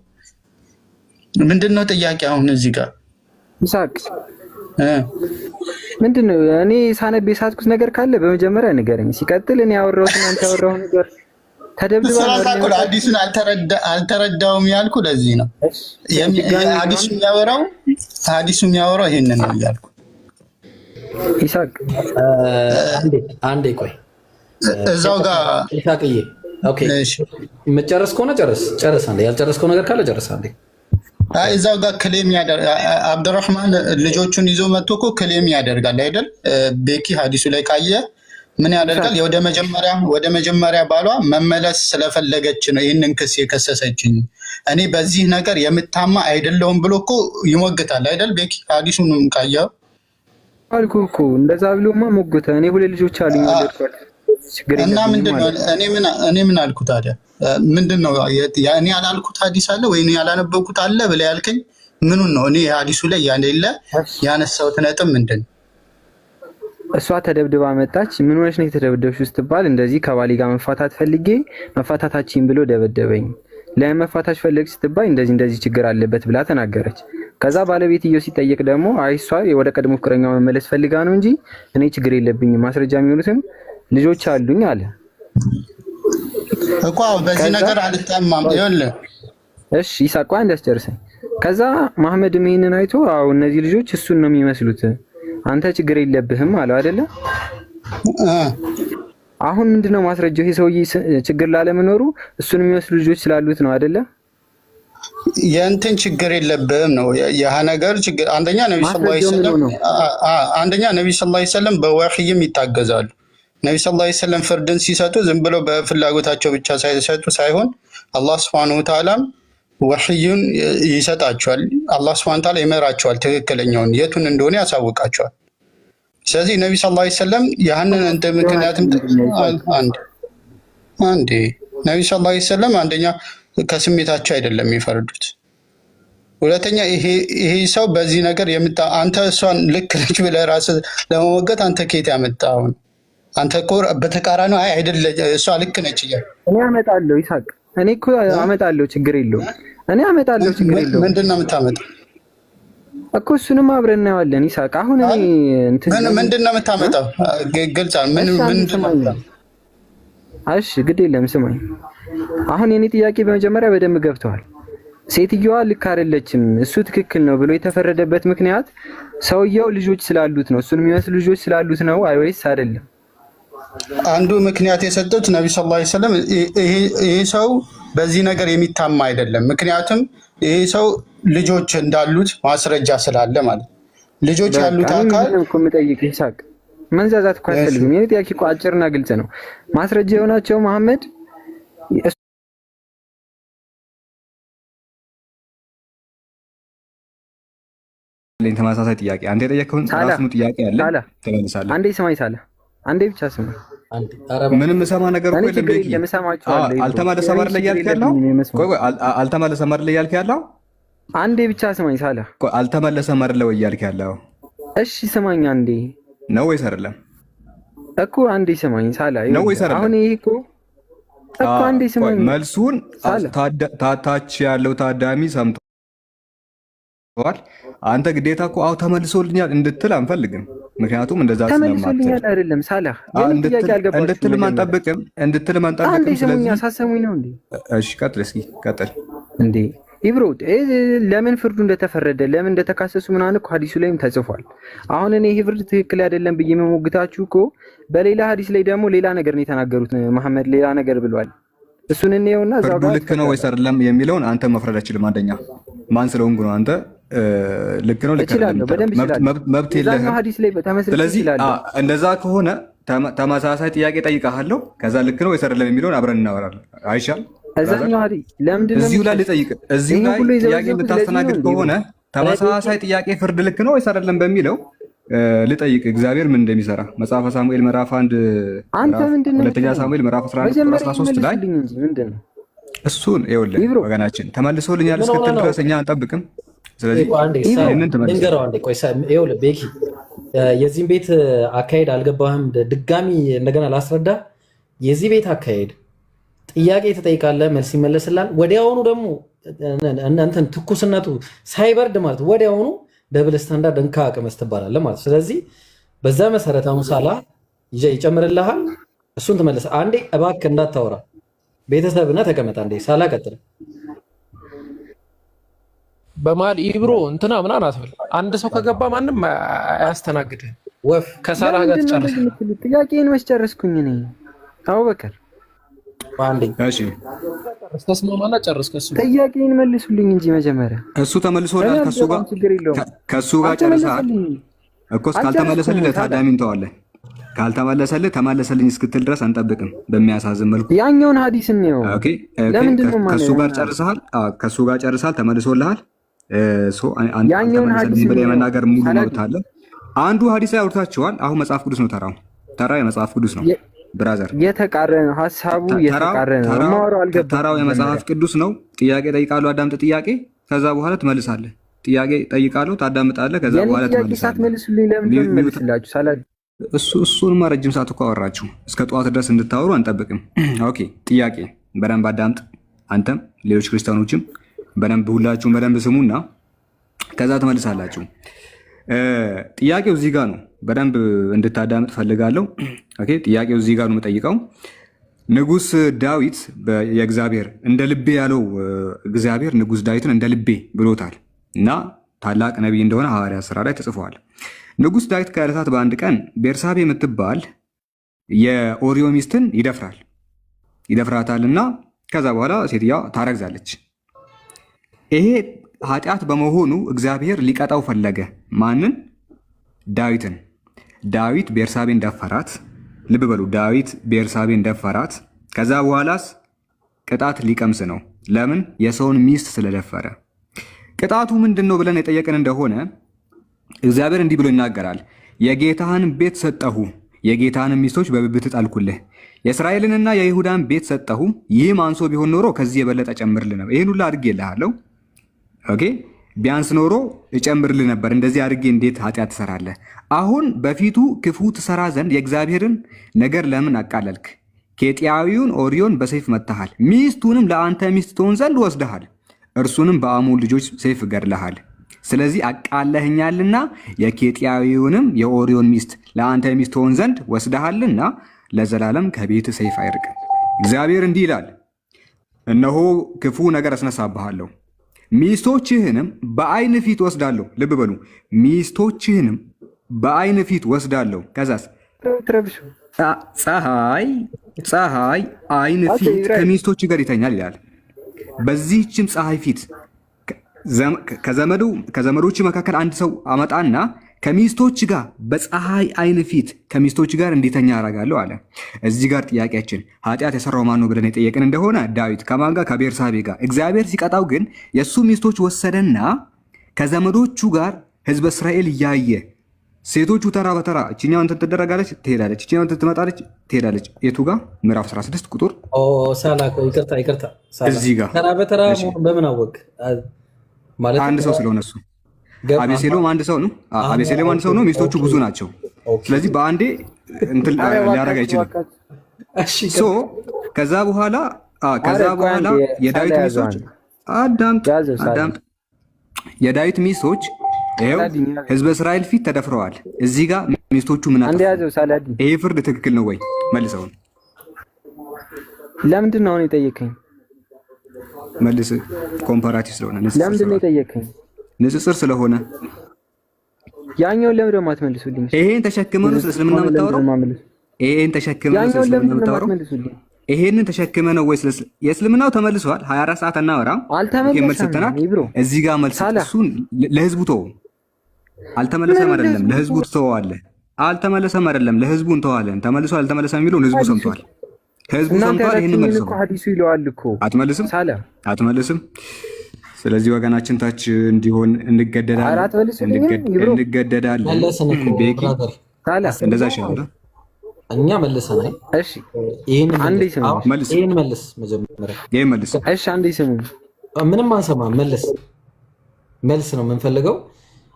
ምንድነው ጥያቄ አሁን እዚህ ጋር ይሳቅ ምንድነው? እኔ ሳነብ የሳትኩት ነገር ካለ በመጀመሪያ ንገረኝ። ሲቀጥል እኔ ያወራሁት አንተ ያወራው ነገር ተደብድባ አዲሱን አልተረዳውም ያልኩ ለዚህ ነው። ሀዲሱ የሚያወራው ይሄንን ነው እያልኩ። ይሳቅ አንዴ ቆይ እዛው ጋር ይሳቅዬ፣ ኦኬ የምትጨርስ ከሆነ ጨርስ። አንዴ ያልጨረስከው ነገር ካለ ጨርስ አንዴ። እዛው ጋር ክሌም አብዱራህማን ልጆቹን ይዞ መጥቶ እኮ ክሌም ያደርጋል አይደል? ቤኪ ሀዲሱ ላይ ካየ ምን ያደርጋል? ወደ መጀመሪያ ባሏ መመለስ ስለፈለገች ነው ይህንን ክስ የከሰሰችኝ፣ እኔ በዚህ ነገር የምታማ አይደለሁም ብሎ እኮ ይሞግታል አይደል? ቤኪ ሀዲሱንም ካየው አልኩህ እኮ እንደዛ ብሎማ ሞግተ። እኔ 2 ልጆች አሉኝ እና ምንድነው እኔ ምን አልኩ ታዲያ? ምንድነው እኔ ያላልኩት ሀዲስ አለ ወይ እኔ ያላነበብኩት አለ ብለህ ያልከኝ ምኑን ነው? እኔ ሀዲሱ ላይ ያሌለ ያነሳሁት ነጥብ ምንድን ነው? እሷ ተደብድባ መጣች። ምን ሆነሽ ነው የተደበደብሽው ስትባል እንደዚህ ከባሌ ጋር መፋታት ፈልጌ መፋታታችን ብሎ ደበደበኝ። ለመፋታሽ ፈለግሽ ስትባል እንደዚህ ችግር አለበት ብላ ተናገረች። ከዛ ባለቤትየው ሲጠየቅ ደግሞ አይ እሷ ወደ ቀድሞ ፍቅረኛው መመለስ ፈልጋ ነው እንጂ እኔ ችግር የለብኝም ማስረጃ የሚሆኑትም ልጆች አሉኝ አለ እኮ። በዚህ ነገር አልታማም። ይኸውልህ እሺ ይሳቋ እንዳስጨርሰኝ። ከዛ መሐመድም ይሄንን አይቶ አዎ እነዚህ ልጆች እሱን ነው የሚመስሉት፣ አንተ ችግር የለብህም አለው አይደለ? አሁን ምንድነው ማስረጃው? ይሄ ሰውዬ ችግር ላለመኖሩ እሱን የሚመስሉ ልጆች ስላሉት ነው አይደለ? የእንትን ችግር የለብህም ነው ያ ነገር ችግር። አንደኛ ነብዩ ሰለላሁ ዐለይሂ ወሰለም በወህይም ይታገዛሉ። ነብዩ ሰለላሁ ዐለይሂ ወሰለም ፍርድን ሲሰጡ ዝም ብለው በፍላጎታቸው ብቻ ሳይሆን አላህ Subhanahu Wa Ta'ala ወህዩን ይሰጣቸዋል። አላህ Subhanahu Wa Ta'ala ይመራቸዋል፣ ትክክለኛውን የቱን እንደሆነ ያሳውቃቸዋል። ስለዚህ ነብዩ ሰለላሁ ዐለይሂ ወሰለም ያንን እንደ ምክንያትም አንዴ ነቢ ሰለላሁ ዐለይሂ ወሰለም አንደኛ ከስሜታቸው አይደለም የሚፈርዱት። ሁለተኛ ይሄ ሰው በዚህ ነገር አንተ እሷን ልክ ነች ብለህ ራስህ ለመወገት አንተ ኬት ያመጣውን? አንተ እኮ በተቃራኒ አይደለ እሷ ልክ ነች እያልክ እኔ አመጣለሁ። ይሳቅ እኔ እኮ አመጣለሁ፣ ችግር የለውም። እኔ አመጣለሁ፣ ችግር የለውም። ምንድን ነው የምታመጣው እኮ? እሱንም አብረን እናየዋለን። ይሳቅ አሁን እኔ ምንድን ነው የምታመጣው? ግልጽ እሺ፣ ግድ የለም ስማኝ። አሁን የኔ ጥያቄ በመጀመሪያ በደንብ ገብተዋል። ሴትዮዋ ልክ አይደለችም፣ እሱ ትክክል ነው ብሎ የተፈረደበት ምክንያት ሰውየው ልጆች ስላሉት ነው፣ እሱን የሚመስሉ ልጆች ስላሉት ነው ወይስ አይደለም? አንዱ ምክንያት የሰጡት ነቢ ሰለላሁ ዐለይሂ ወሰለም ይሄ ሰው በዚህ ነገር የሚታማ አይደለም። ምክንያቱም ይሄ ሰው ልጆች እንዳሉት ማስረጃ ስላለ ማለት ልጆች ያሉት አካል እኮ የምጠይቅ ይሳቅ፣ መንዛዛት እኮ አያስፈልግም። የኔ ጥያቄ እኮ አጭርና ግልጽ ነው። ማስረጃ የሆናቸው መሐመድ ተመሳሳይ ጥያቄ አንተ የጠየቀውን ራሱን ጥያቄ አለ ተመልሳለህ። አንዴ ስማኝ ሳለ አንዴ ብቻ ስማኝ። ምንም ሰማ ነገር እኮ የለም። አልተመለሰም አይደል እያልክ ያለው? ቆይ አልተመለሰም አይደል እያልክ ያለው? አንዴ ብቻ ስማኝ ሳለ። ቆይ አልተመለሰም አይደል እያልክ ያለው? እሺ ስማኝ አንዴ። ነው ወይስ አይደለም እኮ? አንዴ ስማኝ ሳለ። ነው ወይስ አይደለም? አሁን ይሄ እኮ አንዴ ስማኝ። መልሱን ታች ያለው ታዳሚ ሰምቶ አንተ ግዴታ እኮ አው ተመልሶልኛል እንድትል አንፈልግም። ምክንያቱም እንደዛ ተመልሶልኛል አይደለም ሳላህ እንድትልም አንጠብቅም። ስለዚህ አሳሰሙኝ ነው እንዴ? እሺ ቀጥል፣ እስኪ ቀጥል እንዴ ኢብሮ። ለምን ፍርዱ እንደተፈረደ ለምን እንደተካሰሱ ምናምን እኮ ሐዲሱ ላይም ተጽፏል። አሁን እኔ ይሄ ፍርድ ትክክል አይደለም ብዬ መሞግታችሁ እኮ በሌላ ሐዲስ ላይ ደግሞ ሌላ ነገር ነው የተናገሩት። መሐመድ ሌላ ነገር ብሏል። እሱን እንየውና እዛው ጋር ልክ ነው ወይስ አይደለም የሚለውን አንተ መፍረድ አትችልም። አንደኛ ማን ስለሆንኩ ነው አንተ ልክ ነው ልክ አይደለም መብት የለህም። ስለዚህ እንደዛ ከሆነ ተመሳሳይ ጥያቄ ጠይቃለሁ። ከዛ ልክ ነው ወይስ አይደለም የሚለውን አብረን እናወራለን። አይሻል? እዚሁ ላይ ልጠይቅ፣ እዚሁ ላይ ጥያቄ የምታስተናግድ ከሆነ ተመሳሳይ ጥያቄ ፍርድ ልክ ነው ወይስ አይደለም በሚለው ልጠይቅ። እግዚአብሔር ምን እንደሚሰራ መጽሐፈ ሳሙኤል ምዕራፍ 1 ሁለተኛ ሳሙኤል ምዕራፍ 11 13 ላይ እሱን ይኸውልህ ወገናችን ተመልሶልኛል እስክትል ድረስ እኛ አንጠብቅም። ስለዚህ ቤኪ የዚህን ቤት አካሄድ አልገባህም። ድጋሚ እንደገና ላስረዳ። የዚህ ቤት አካሄድ ጥያቄ ትጠይቃለህ፣ መልስ ይመለስላል። ወዲያውኑ ደግሞ እንትን ትኩስነቱ ሳይበርድ ማለት ወዲያውኑ ደብል ስታንዳርድ እንካ ቅመስ ትባላለህ ማለት። ስለዚህ በዛ መሰረት አሁን ሳላ ይጨምርልሃል፣ እሱን ትመለስ። አንዴ እባክህ እንዳታወራ ቤተሰብና ተቀመጥ። አንዴ ሳላ ቀጥል። በመሀል ኢብሮ እንትና ምናምን አትበል። አንድ ሰው ከገባ ማንም አያስተናግድህም። ወፍ ከሳላ ጋር ትጨርስ። ጥያቄን መስጨረስኩኝ እኔ አቡበከር። አንዴ እሺ ተስማማና ጨርስ። ከሱ ጥያቄን መልሱልኝ እንጂ መጀመሪያ እሱ ተመልሶላል። ከሱ ጋር ጨርሰሃል እኮ። እስካልተመለሰልህ ለታዳሚ እንተዋለን። ካልተመለሰልህ ተመለሰልኝ እስክትል ድረስ አንጠብቅም። በሚያሳዝን መልኩ ያኛውን ሐዲስ ነው። ኦኬ ከሱ ጋር ጨርሰሃል። ከሱ ጋር ጨርሰሃል፣ ተመልሶልሃል። ያኛውን ሐዲስ የመናገር ሙሉ መብት አለ። አንዱ ሐዲስ ላይ አውርታችኋል። አሁን መጽሐፍ ቅዱስ ነው ተራው የመጽሐፍ ቅዱስ ነው ብራዘር። የተቃረነ ሐሳቡ የተቃረነ ነው። ተራው የመጽሐፍ ቅዱስ ነው። ጥያቄ ጠይቃለሁ፣ አዳምጥ ጥያቄ። ከዛ በኋላ ትመልሳለህ። ጥያቄ ጠይቃለሁ፣ ታዳምጣለህ። ከዛ በኋላ ትመልሳለህ። እሱንማ ረጅም ሰዓት እኮ አወራችሁ። እስከ ጠዋት ድረስ እንድታወሩ አንጠብቅም። ኦኬ ጥያቄ በደንብ አዳምጥ። አንተም ሌሎች ክርስቲያኖችም በደንብ ሁላችሁም በደንብ ስሙና ከዛ ትመልሳላችሁ። ጥያቄው እዚህ ጋር ነው። በደንብ እንድታዳምጥ ፈልጋለሁ። ኦኬ ጥያቄው እዚህ ጋር ነው የምጠይቀው። ንጉስ ዳዊት የእግዚአብሔር እንደ ልቤ ያለው እግዚአብሔር ንጉስ ዳዊትን እንደ ልቤ ብሎታል እና ታላቅ ነቢይ እንደሆነ ሐዋርያት ሥራ ላይ ተጽፏል። ንጉስ ዳዊት ከዕለታት በአንድ ቀን ቤርሳቤ የምትባል የኦሪዮ ሚስትን ይደፍራታልና ከዛ በኋላ ሴትዮዋ ታረግዛለች። ይሄ ኃጢአት በመሆኑ እግዚአብሔር ሊቀጣው ፈለገ። ማንን? ዳዊትን። ዳዊት ቤርሳቤን ደፈራት። ልብ በሉ፣ ዳዊት ቤርሳቤን ደፈራት። ከዛ በኋላስ ቅጣት ሊቀምስ ነው። ለምን? የሰውን ሚስት ስለደፈረ። ቅጣቱ ምንድን ነው ብለን የጠየቅን እንደሆነ እግዚአብሔር እንዲህ ብሎ ይናገራል። የጌታህን ቤት ሰጠሁ፣ የጌታንም ሚስቶች በብብት ጣልኩልህ። የእስራኤልንና የይሁዳን ቤት ሰጠሁ። ይህም አንሶ ቢሆን ኖሮ ከዚህ የበለጠ እጨምርልህ ነበር። ይህን ሁሉ አድርጌልሃለሁ። ኦኬ ቢያንስ ኖሮ እጨምርልህ ነበር። እንደዚህ አድርጌ እንዴት ኃጢአት ትሰራለህ? አሁን በፊቱ ክፉ ትሰራ ዘንድ የእግዚአብሔርን ነገር ለምን አቃለልክ? ኬጢያዊውን ኦርዮን በሰይፍ መትተሃል። ሚስቱንም ለአንተ ሚስት ትሆን ዘንድ ወስደሃል። እርሱንም በአሞን ልጆች ሰይፍ ገድለሃል። ስለዚህ አቃለህኛልና የኬጢያዊውንም የኦርዮን ሚስት ለአንተ ሚስት ትሆን ዘንድ ወስደሃልና ለዘላለም ከቤት ሰይፍ አይርቅም። እግዚአብሔር እንዲህ ይላል፣ እነሆ ክፉ ነገር አስነሳብሃለሁ፣ ሚስቶችህንም በዓይን ፊት ወስዳለሁ። ልብ በሉ፣ ሚስቶችህንም በዓይን ፊት ወስዳለሁ። ከዛስ ፀሐይ ዓይን ፊት ከሚስቶች ጋር ይተኛል ይላል። በዚህችም ፀሐይ ፊት ከዘመዶች መካከል አንድ ሰው አመጣና ከሚስቶች ጋር በፀሐይ ዓይን ፊት ከሚስቶች ጋር እንዲተኛ አደርጋለሁ አለ። እዚህ ጋር ጥያቄያችን ኃጢአት የሰራው ማን ነው ብለን የጠየቅን እንደሆነ ዳዊት ከማን ጋር? ከቤርሳቤ ጋር። እግዚአብሔር ሲቀጣው ግን የእሱ ሚስቶች ወሰደና ከዘመዶቹ ጋር ህዝበ እስራኤል እያየ ሴቶቹ ተራ በተራ እችኛው እንትን ትደረጋለች፣ ትሄዳለች፣ እችኛው እንትን ትመጣለች፣ ትሄዳለች። የቱ ጋር? ምዕራፍ 16 ቁጥር ይቅርታ፣ እዚህ ጋር ተራ በተራ በምን አወቅ? ማለት አንድ ሰው ስለሆነ እሱ አቤሴሎም አንድ ሰው ነው። አቤሴሎም አንድ ሰው ነው። ሚስቶቹ ብዙ ናቸው። ስለዚህ በአንዴ እንትን ሊያደርግ አይችልም። ከዛ በኋላ የዳዊት ሚስቶች አዳምጥ፣ የዳዊት ሚስቶች ይኸው ህዝበ እስራኤል ፊት ተደፍረዋል። እዚህ ጋር ሚስቶቹ ምን አጠፉ? ይሄ ፍርድ ትክክል ነው ወይ? መልሰውን። ለምንድን ነው አሁን የጠየቀኝ? መልስ። ኮምፓራቲቭ ስለሆነ ለምንድን ነው የጠየቀኝ? ንጽጽር ስለሆነ። ያኛውን ለምን ደግሞ አትመልሱልኝ? ይሄን ተሸክመህ ነው እስልምና የምታወራው? ይሄን ተሸክመህ ነው እስልምና የምታወራው? ይሄንን ተሸክመህ ነው ወይስ የእስልምናው ተመልሷል? 24 ሰዓት እናወራም። አልተመለሰም። እዚህ ጋር መልስ እሱን ለህዝቡ ተወው። አልተመለሰም አይደለም ለህዝቡ ትተዋለህ። አልተመለሰም አይደለም ለህዝቡ እንተዋለን። ተመልሷል አልተመለሰም የሚለውን ህዝቡ ሰምቷል። ህዝቡ ሰምቷል። ይሄንን መልሰው ሐዲሱ ይለዋል እኮ አትመልስም። ስለዚህ ወገናችን ታች እንዲሆን እንገደዳለን። ቤኪ እንደዛ ይሻላል። እኛ መልሰናል። እሺ ይሄን መልስ መጀመሪያ ይሄን መልስ። እሺ አንዴ ስሙ። ምንም አንሰማም። መልስ ነው የምንፈልገው።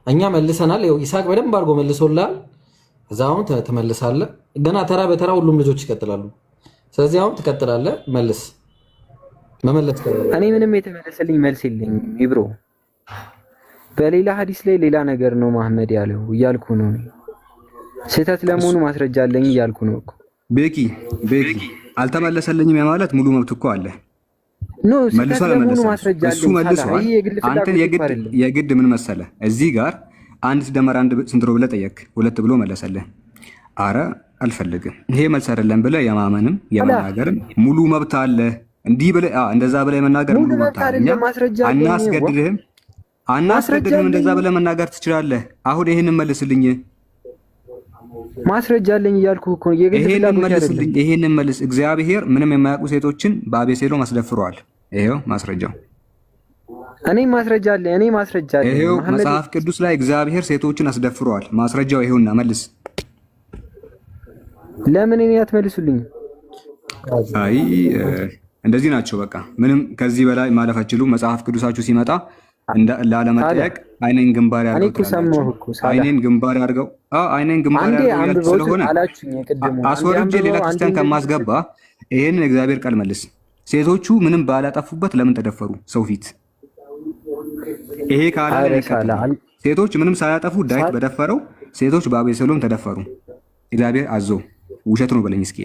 እኛ መልሰናል። ይኸው ይስሐቅ በደንብ አድርጎ መልሶልሃል። እዛ አሁን ትመልሳለህ። ገና ተራ በተራ ሁሉም ልጆች ይቀጥላሉ። ስለዚህ አሁን ትቀጥላለህ። መመለስ እኔ ምንም የተመለሰልኝ መልስ የለኝም። ይብሮ በሌላ ሐዲስ ላይ ሌላ ነገር ነው መሐመድ ያለው እያልኩ ነው። ስህተት ለመሆኑ ማስረጃ አለኝ እያልኩ ነው እኮ። ቤኪ አልተመለሰልኝም የማለት ሙሉ መብት እኮ አለ። ኖ ስህተት ለመሆኑ ማስረጃ አለኝ። እሱ መልሷል። አንተን የግድ ምን መሰለህ እዚህ ጋር አንድ ሲደመር አንድ ስንት ነው ብለህ ጠየቅ። ሁለት ብሎ መለሰልህ። አረ አልፈልግም ይሄ መልስ አይደለም ብለህ የማመንም የመናገርም ሙሉ መብት አለ። እንዲህ ብለህ እንደዛ ብለህ የመናገር ሙሉ መብት አለ። አናስገድድህም። እንደዛ ብለህ መናገር ትችላለህ። አሁን ይሄንን መልስልኝ። ማስረጃ አለኝ እያልኩ እኮ ይሄንን መልስ። እግዚአብሔር ምንም የማያውቁ ሴቶችን በአቤሴሎም አስደፍረዋል። ይሄው ማስረጃው። እኔ ማስረጃ አለኝ። ይሄው መጽሐፍ ቅዱስ ላይ እግዚአብሔር ሴቶችን አስደፍረዋል። ማስረጃው ይሄውና መልስ። ለምን እኔ አትመልሱልኝ? አይ እንደዚህ ናቸው። በቃ ምንም ከዚህ በላይ ማለፍ አትችሉም። መጽሐፍ ቅዱሳችሁ ሲመጣ ላለመጠየቅ አይኔን ግንባር ያድርገው ስለሆነ አስወርጄ ሌላ ክርስቲያን ከማስገባ ይሄንን እግዚአብሔር ቃል መልስ። ሴቶቹ ምንም ባላጠፉበት ለምን ተደፈሩ ሰው ፊት? ይሄ ካላለ ሴቶች ምንም ሳያጠፉ ዳዊት በደፈረው ሴቶች በአቤሴሎም ተደፈሩ። እግዚአብሔር አዞ ውሸት ነው በለኝ እስኪ።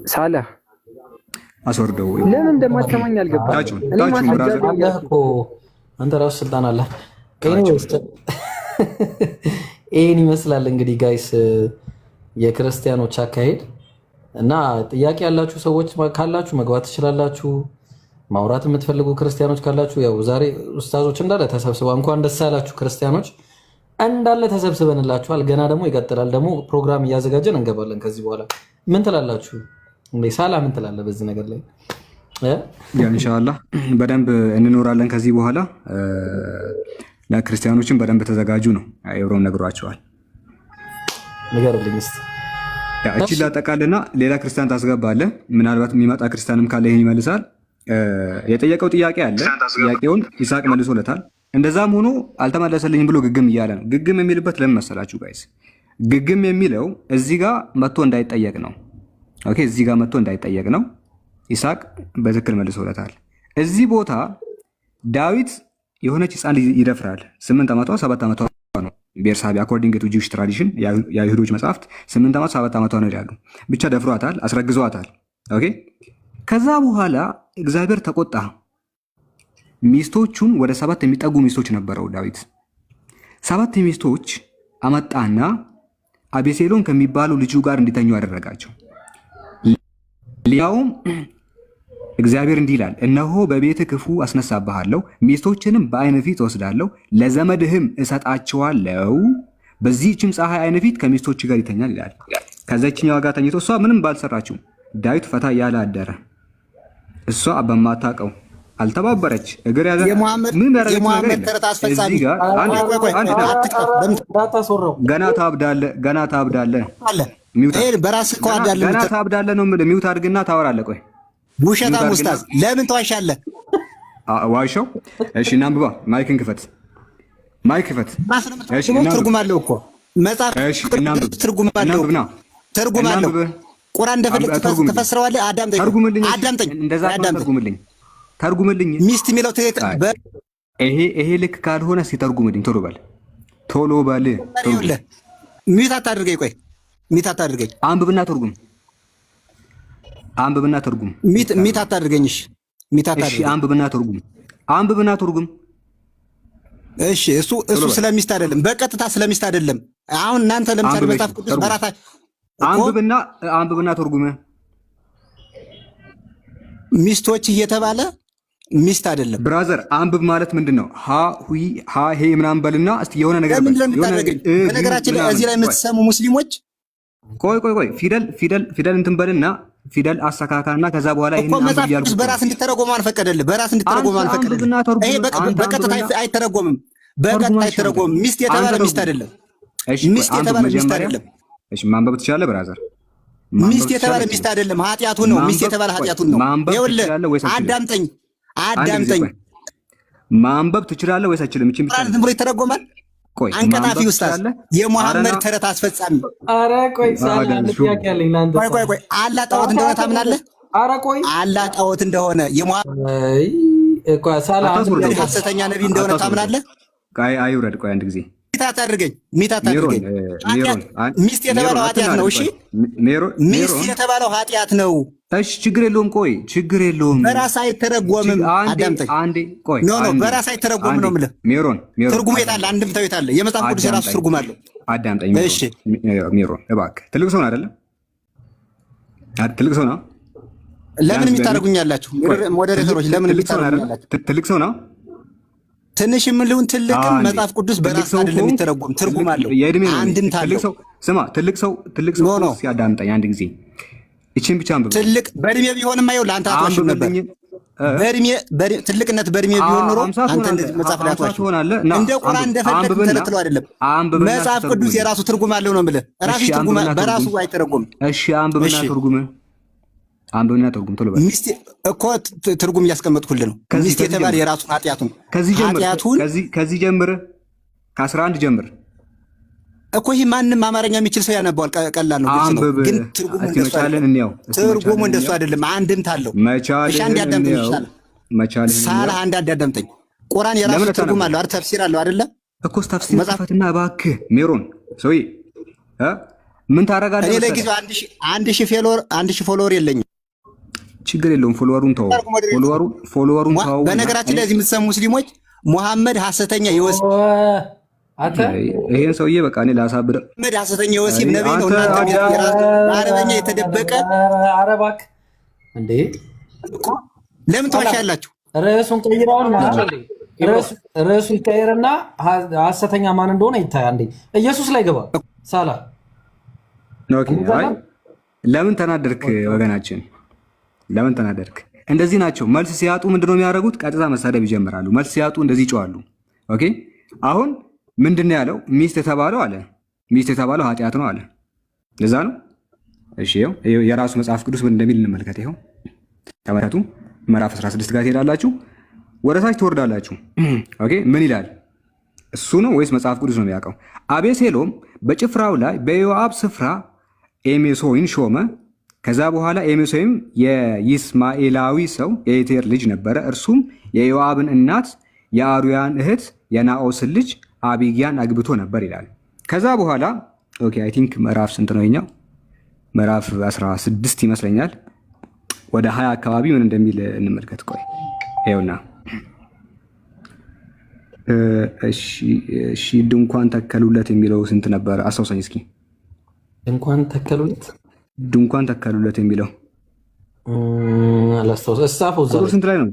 ሳላ አስወርደው። ለምን እንደማትሰማኝ አልገባኝም። አንተ ራሱ ስልጣን አለ። ይህን ይመስላል እንግዲህ ጋይስ የክርስቲያኖች አካሄድ እና ጥያቄ ያላችሁ ሰዎች ካላችሁ መግባት ትችላላችሁ። ማውራት የምትፈልጉ ክርስቲያኖች ካላችሁ ያው ዛሬ ኡስታዞች እንዳለ ተሰብስበው እንኳን ደስ ያላችሁ ክርስቲያኖች እንዳለ ተሰብስበንላችኋል። ገና ደግሞ ይቀጥላል። ደግሞ ፕሮግራም እያዘጋጀን እንገባለን ከዚህ በኋላ። ምን ትላላችሁ? ሳላ ምን ትላለህ በዚህ ነገር ላይ? ኢንሻአላህ በደንብ እንኖራለን ከዚህ በኋላ። ለክርስቲያኖችም በደንብ ተዘጋጁ ነው። ኤብሮም ነግሯቸዋል። ንገርልኝ እስኪ እቺ ላጠቃልና ሌላ ክርስቲያን ታስገባለህ። ምናልባት የሚመጣ ክርስቲያንም ካለ ይሄን ይመልሳል። የጠየቀው ጥያቄ አለ። ጥያቄውን ይስሐቅ መልሶለታል። እንደዛም ሆኖ አልተመለሰልኝም ብሎ ግግም እያለ ነው። ግግም የሚልበት ለምን መሰላችሁ ጋይስ? ግግም የሚለው እዚህ ጋር መጥቶ እንዳይጠየቅ ነው። ኦኬ፣ እዚህ ጋር መጥቶ እንዳይጠየቅ ነው። ይስሐቅ በትክክል መልሶለታል። እዚህ ቦታ ዳዊት የሆነች ህፃን ይደፍራል። 8 ዓመቷ 7 ዓመቷ ነው። ቤርሳቤ አኮርዲንግ ቱ ጂዊሽ ትራዲሽን የአይሁዶች መጽሐፍት 8 ዓመት 7 ዓመቷ ነው ይላሉ። ብቻ ደፍሯታል፣ አስረግዟታል። ኦኬ፣ ከዛ በኋላ እግዚአብሔር ተቆጣ። ሚስቶቹን ወደ 7 የሚጠጉ ሚስቶች ነበረው ዳዊት። 7 ሚስቶች አመጣና አቤሴሎም ከሚባለው ልጁ ጋር እንዲተኙ አደረጋቸው። ሊያውም እግዚአብሔር እንዲህ ይላል፣ እነሆ በቤት ክፉ አስነሳብሃለሁ፣ ሚስቶችንም በዓይን ፊት ወስዳለሁ፣ ለዘመድህም እሰጣቸዋለሁ፣ በዚህችም ፀሐይ ዓይን ፊት ከሚስቶች ጋር ይተኛል ይላል። ከዛችኛዋ ጋር ተኝቶ እሷ ምንም ባልሰራችው ዳዊት ፈታ ያለ አደረ። እሷ በማታውቀው አልተባበረች። እግር ያዘ። ምን ያደረገች ነገር ገና ታብዳለህ፣ ገና ታብዳለህ፣ ገና ታብዳለህ ነው የምልህ። ሚውት አድርግና ታወራለህ። ቆይ ውሸታም ኡስታዝ ለምን ተዋሻለህ? ዋሻው። እሺ እናንብባ። ማይክን ክፈት፣ ማይክ ክፈት። እሺ ትርጉም አለው እኮ መጽሐፍ። ትርጉም አለው፣ ትርጉም አለው። ቁርአን እንደፈለግ ተፈስረዋለህ። አዳምጠኝ፣ እንደዛ ተርጉምልኝ፣ ተርጉምልኝ። ሚስት የሚለው ይሄ ልክ ካልሆነ ሲተርጉምልኝ ቶሎ በል፣ ቶሎ በል። ሚውት አታድርገኝ። ቆይ ሚውት አታድርገኝ። አንብብና ተርጉም፣ አንብብና ተርጉም። ሚት አታድርገኝ። እሺ ሚት አታድርገኝ። እሺ አንብብና ተርጉም፣ አንብብና ተርጉም። እሺ እሱ ስለሚስት አይደለም፣ በቀጥታ ስለሚስት አይደለም። አሁን እናንተ ለምሳሌ መጽሐፍ ቅዱስ በራታ አንብብና ተርጉም። ሚስቶች እየተባለ ሚስት አይደለም ብራዘር። አንብብ ማለት ምንድነው? ሃ ሄ ምናምን በልና እስቲ የሆነ ነገር በል። በነገራችን ላይ እዚህ ላይ የምትሰሙ ሙስሊሞች ቆይ ፊደል እንትን በልና ፊደል አስተካካና ከዛ በኋላ ይሄን መጽሐፍ ቅዱስ በራስ እንድትተረጎም አልፈቀደልህ። በራስ እንድትተረጎም አልፈቀደልህ። ይሄ በቀጥታ አይተረጎምም፣ በቀጥታ አይተረጎምም። ሚስት የተባለ ሚስት አይደለም። ሚስት የተባለ ሚስት አይደለም። እሺ ማንበብ ትችላለህ ብራዘር። ሚስት የተባለ ሚስት አይደለም፣ ኃጢአቱን ነው። ሚስት የተባለ ኃጢአቱን ነው። ይኸውልህ አዳምጠኝ። ማንበብ ትችላለህ ወይስ አትችልም? እቺ ብቻ ዝም ብሎ ይተረጎማል። አንቀጣፊ ኡስታዝ፣ የሙሐመድ ተረት አስፈጻሚ። ኧረ ቆይ ሳላ ጥያቄ ያለኝ ላንተ። ቆይ አላህ ጣዖት እንደሆነ ታምናለህ? ኧረ ቆይ አላህ ጣዖት እንደሆነ የሙሐመድ ሐሰተኛ ነብይ እንደሆነ ታምናለህ? ቆይ አይውረድ። ቆይ አንድ ጊዜ ሚታት አድርገኝ። ሚስት የተባለው ኃጢአት ነው። እሺ ሚስት የተባለው ኃጢአት ነው። እሺ ችግር የለውም። ቆይ ችግር የለውም። በራስ አይተረጎምም። አዳምጠኝ። ኖ በራስ አይተረጎም ነው የምልህ። ትርጉም የት አለ? አንድምታው የት አለ? የመጽሐፍ ቅዱስ የራሱ ትርጉም አለው። አዳምጠኝ። እሺ ሜሮን እባክህ። ትልቅ ሰው ነው አይደለ? ትልቅ ሰው ነው። ለምን የሚታረጉኛላችሁ ሞዴሬተሮች? ለምን የሚታረጉኛላችሁ? ትልቅ ሰው ነው። ትንሽ የምልውን ትልቅም መጽሐፍ ቅዱስ በራስ አይደለም የሚተረጎም፣ ትርጉም አለው። አንድምታ አለው። ስማ፣ ትልቅ ሰው ሲያዳምጠኝ አንድ ጊዜ እቺን ብቻ አንብብ። ትልቅ በእድሜ ቢሆንም አይው ለአንተ አትዋሽም ነበር። ትልቅነት በእድሜ ቢሆን ኖሮ አንተ እንደዚህ መጽሐፍ ላይ አትዋሽም። እንደ ቁርአን እንደፈለግ ተለትሎ አይደለም። መጽሐፍ ቅዱስ የራሱ ትርጉም አለው ነው የምልህ። ራሱ ትርጉም በራሱ አይተረጎም። እሺ አንብብና ትርጉም፣ አንብብና ትርጉም ቶሎ በል። ሚስት እኮ ትርጉም እያስቀመጥኩልህ ነው። ሚስት የተባለ የራሱ ኃጢአቱን ከዚህ ጀምር፣ ከ11 ጀምር እኮ ይህ ማንም አማርኛ የሚችል ሰው ያነባዋል። ቀላል ነው፣ ግን ትርጉሙ እንደሱ አይደለም። አንድምታ አለው። እሺ አንድ ያዳምጠኝ ይችላል። ሳላህ አንድ ያዳምጠኝ። ቁርአን የራሱ ትርጉም አለው አይደል? ተፍሲር አለው አይደለ? እኮ ተፍሲር ጽፈትና እባክህ ሜሮን ሰውዬ ምን ታረጋለህ? እኔ ለጊዜው 1000 ፎሎወር የለኝም። ችግር የለውም። ፎሎወሩን ተው፣ ፎሎወሩን ተው። በነገራችን ላይ እዚህ የምትሰሙ ሙስሊሞች ሙሐመድ ሐሰተኛ የወሲብ ይሄን ሰውዬ በቃ እኔ ላሳብደው። ሙሐመድ ሐሰተኛ የወሲብ ነብይ ነው። እናንተ አረበኛ የተደበቀ አረባክ እንዴ! ለምን ተዋሻላችሁ? ርዕሱን ቀይረውና ርዕሱን ቀይረና ሐሰተኛ ማን እንደሆነ ይታይ። አንዴ ኢየሱስ ላይ ገባ ሳላ። ለምን ተናደርክ ወገናችን? ለምን ተናደርክ? እንደዚህ ናቸው። መልስ ሲያጡ ምንድነው የሚያደርጉት? ቀጥታ መሳደብ ይጀምራሉ። መልስ ሲያጡ እንደዚህ ይጮዋሉ። ኦኬ አሁን ምንድነው ያለው? ሚስት የተባለው አለ፣ ሚስት የተባለው ኃጢአት ነው አለ። ለዛ ነው እሺ ይኸው የራሱ መጽሐፍ ቅዱስ ምን እንደሚል እንመልከት። ይኸው ተመልከቱ። ምዕራፍ 16 ጋር ትሄዳላችሁ፣ ወደ ታች ትወርዳላችሁ። ኦኬ ምን ይላል? እሱ ነው ወይስ መጽሐፍ ቅዱስ ነው የሚያውቀው? አቤሴሎም በጭፍራው ላይ በዮአብ ስፍራ ኤሜሶይን ሾመ። ከዛ በኋላ ኤሜሶይም የይስማኤላዊ ሰው የኤቴር ልጅ ነበረ። እርሱም የዮአብን እናት የአሩያን እህት የናኦስን ልጅ አቢጊያን አግብቶ ነበር ይላል። ከዛ በኋላ ኦኬ አይ ቲንክ ምዕራፍ ስንት ነው የኛው? ምዕራፍ 16 ይመስለኛል። ወደ 20 አካባቢ ምን እንደሚል እንመልከት። ቆይ ይኸውና እሺ ድንኳን ተከሉለት የሚለው ስንት ነበር? አስታውሰኝ እስኪ። ድንኳን ተከሉለት የሚለው አላስታውሰም። እጻፈው እዛ ስንት ላይ ነው?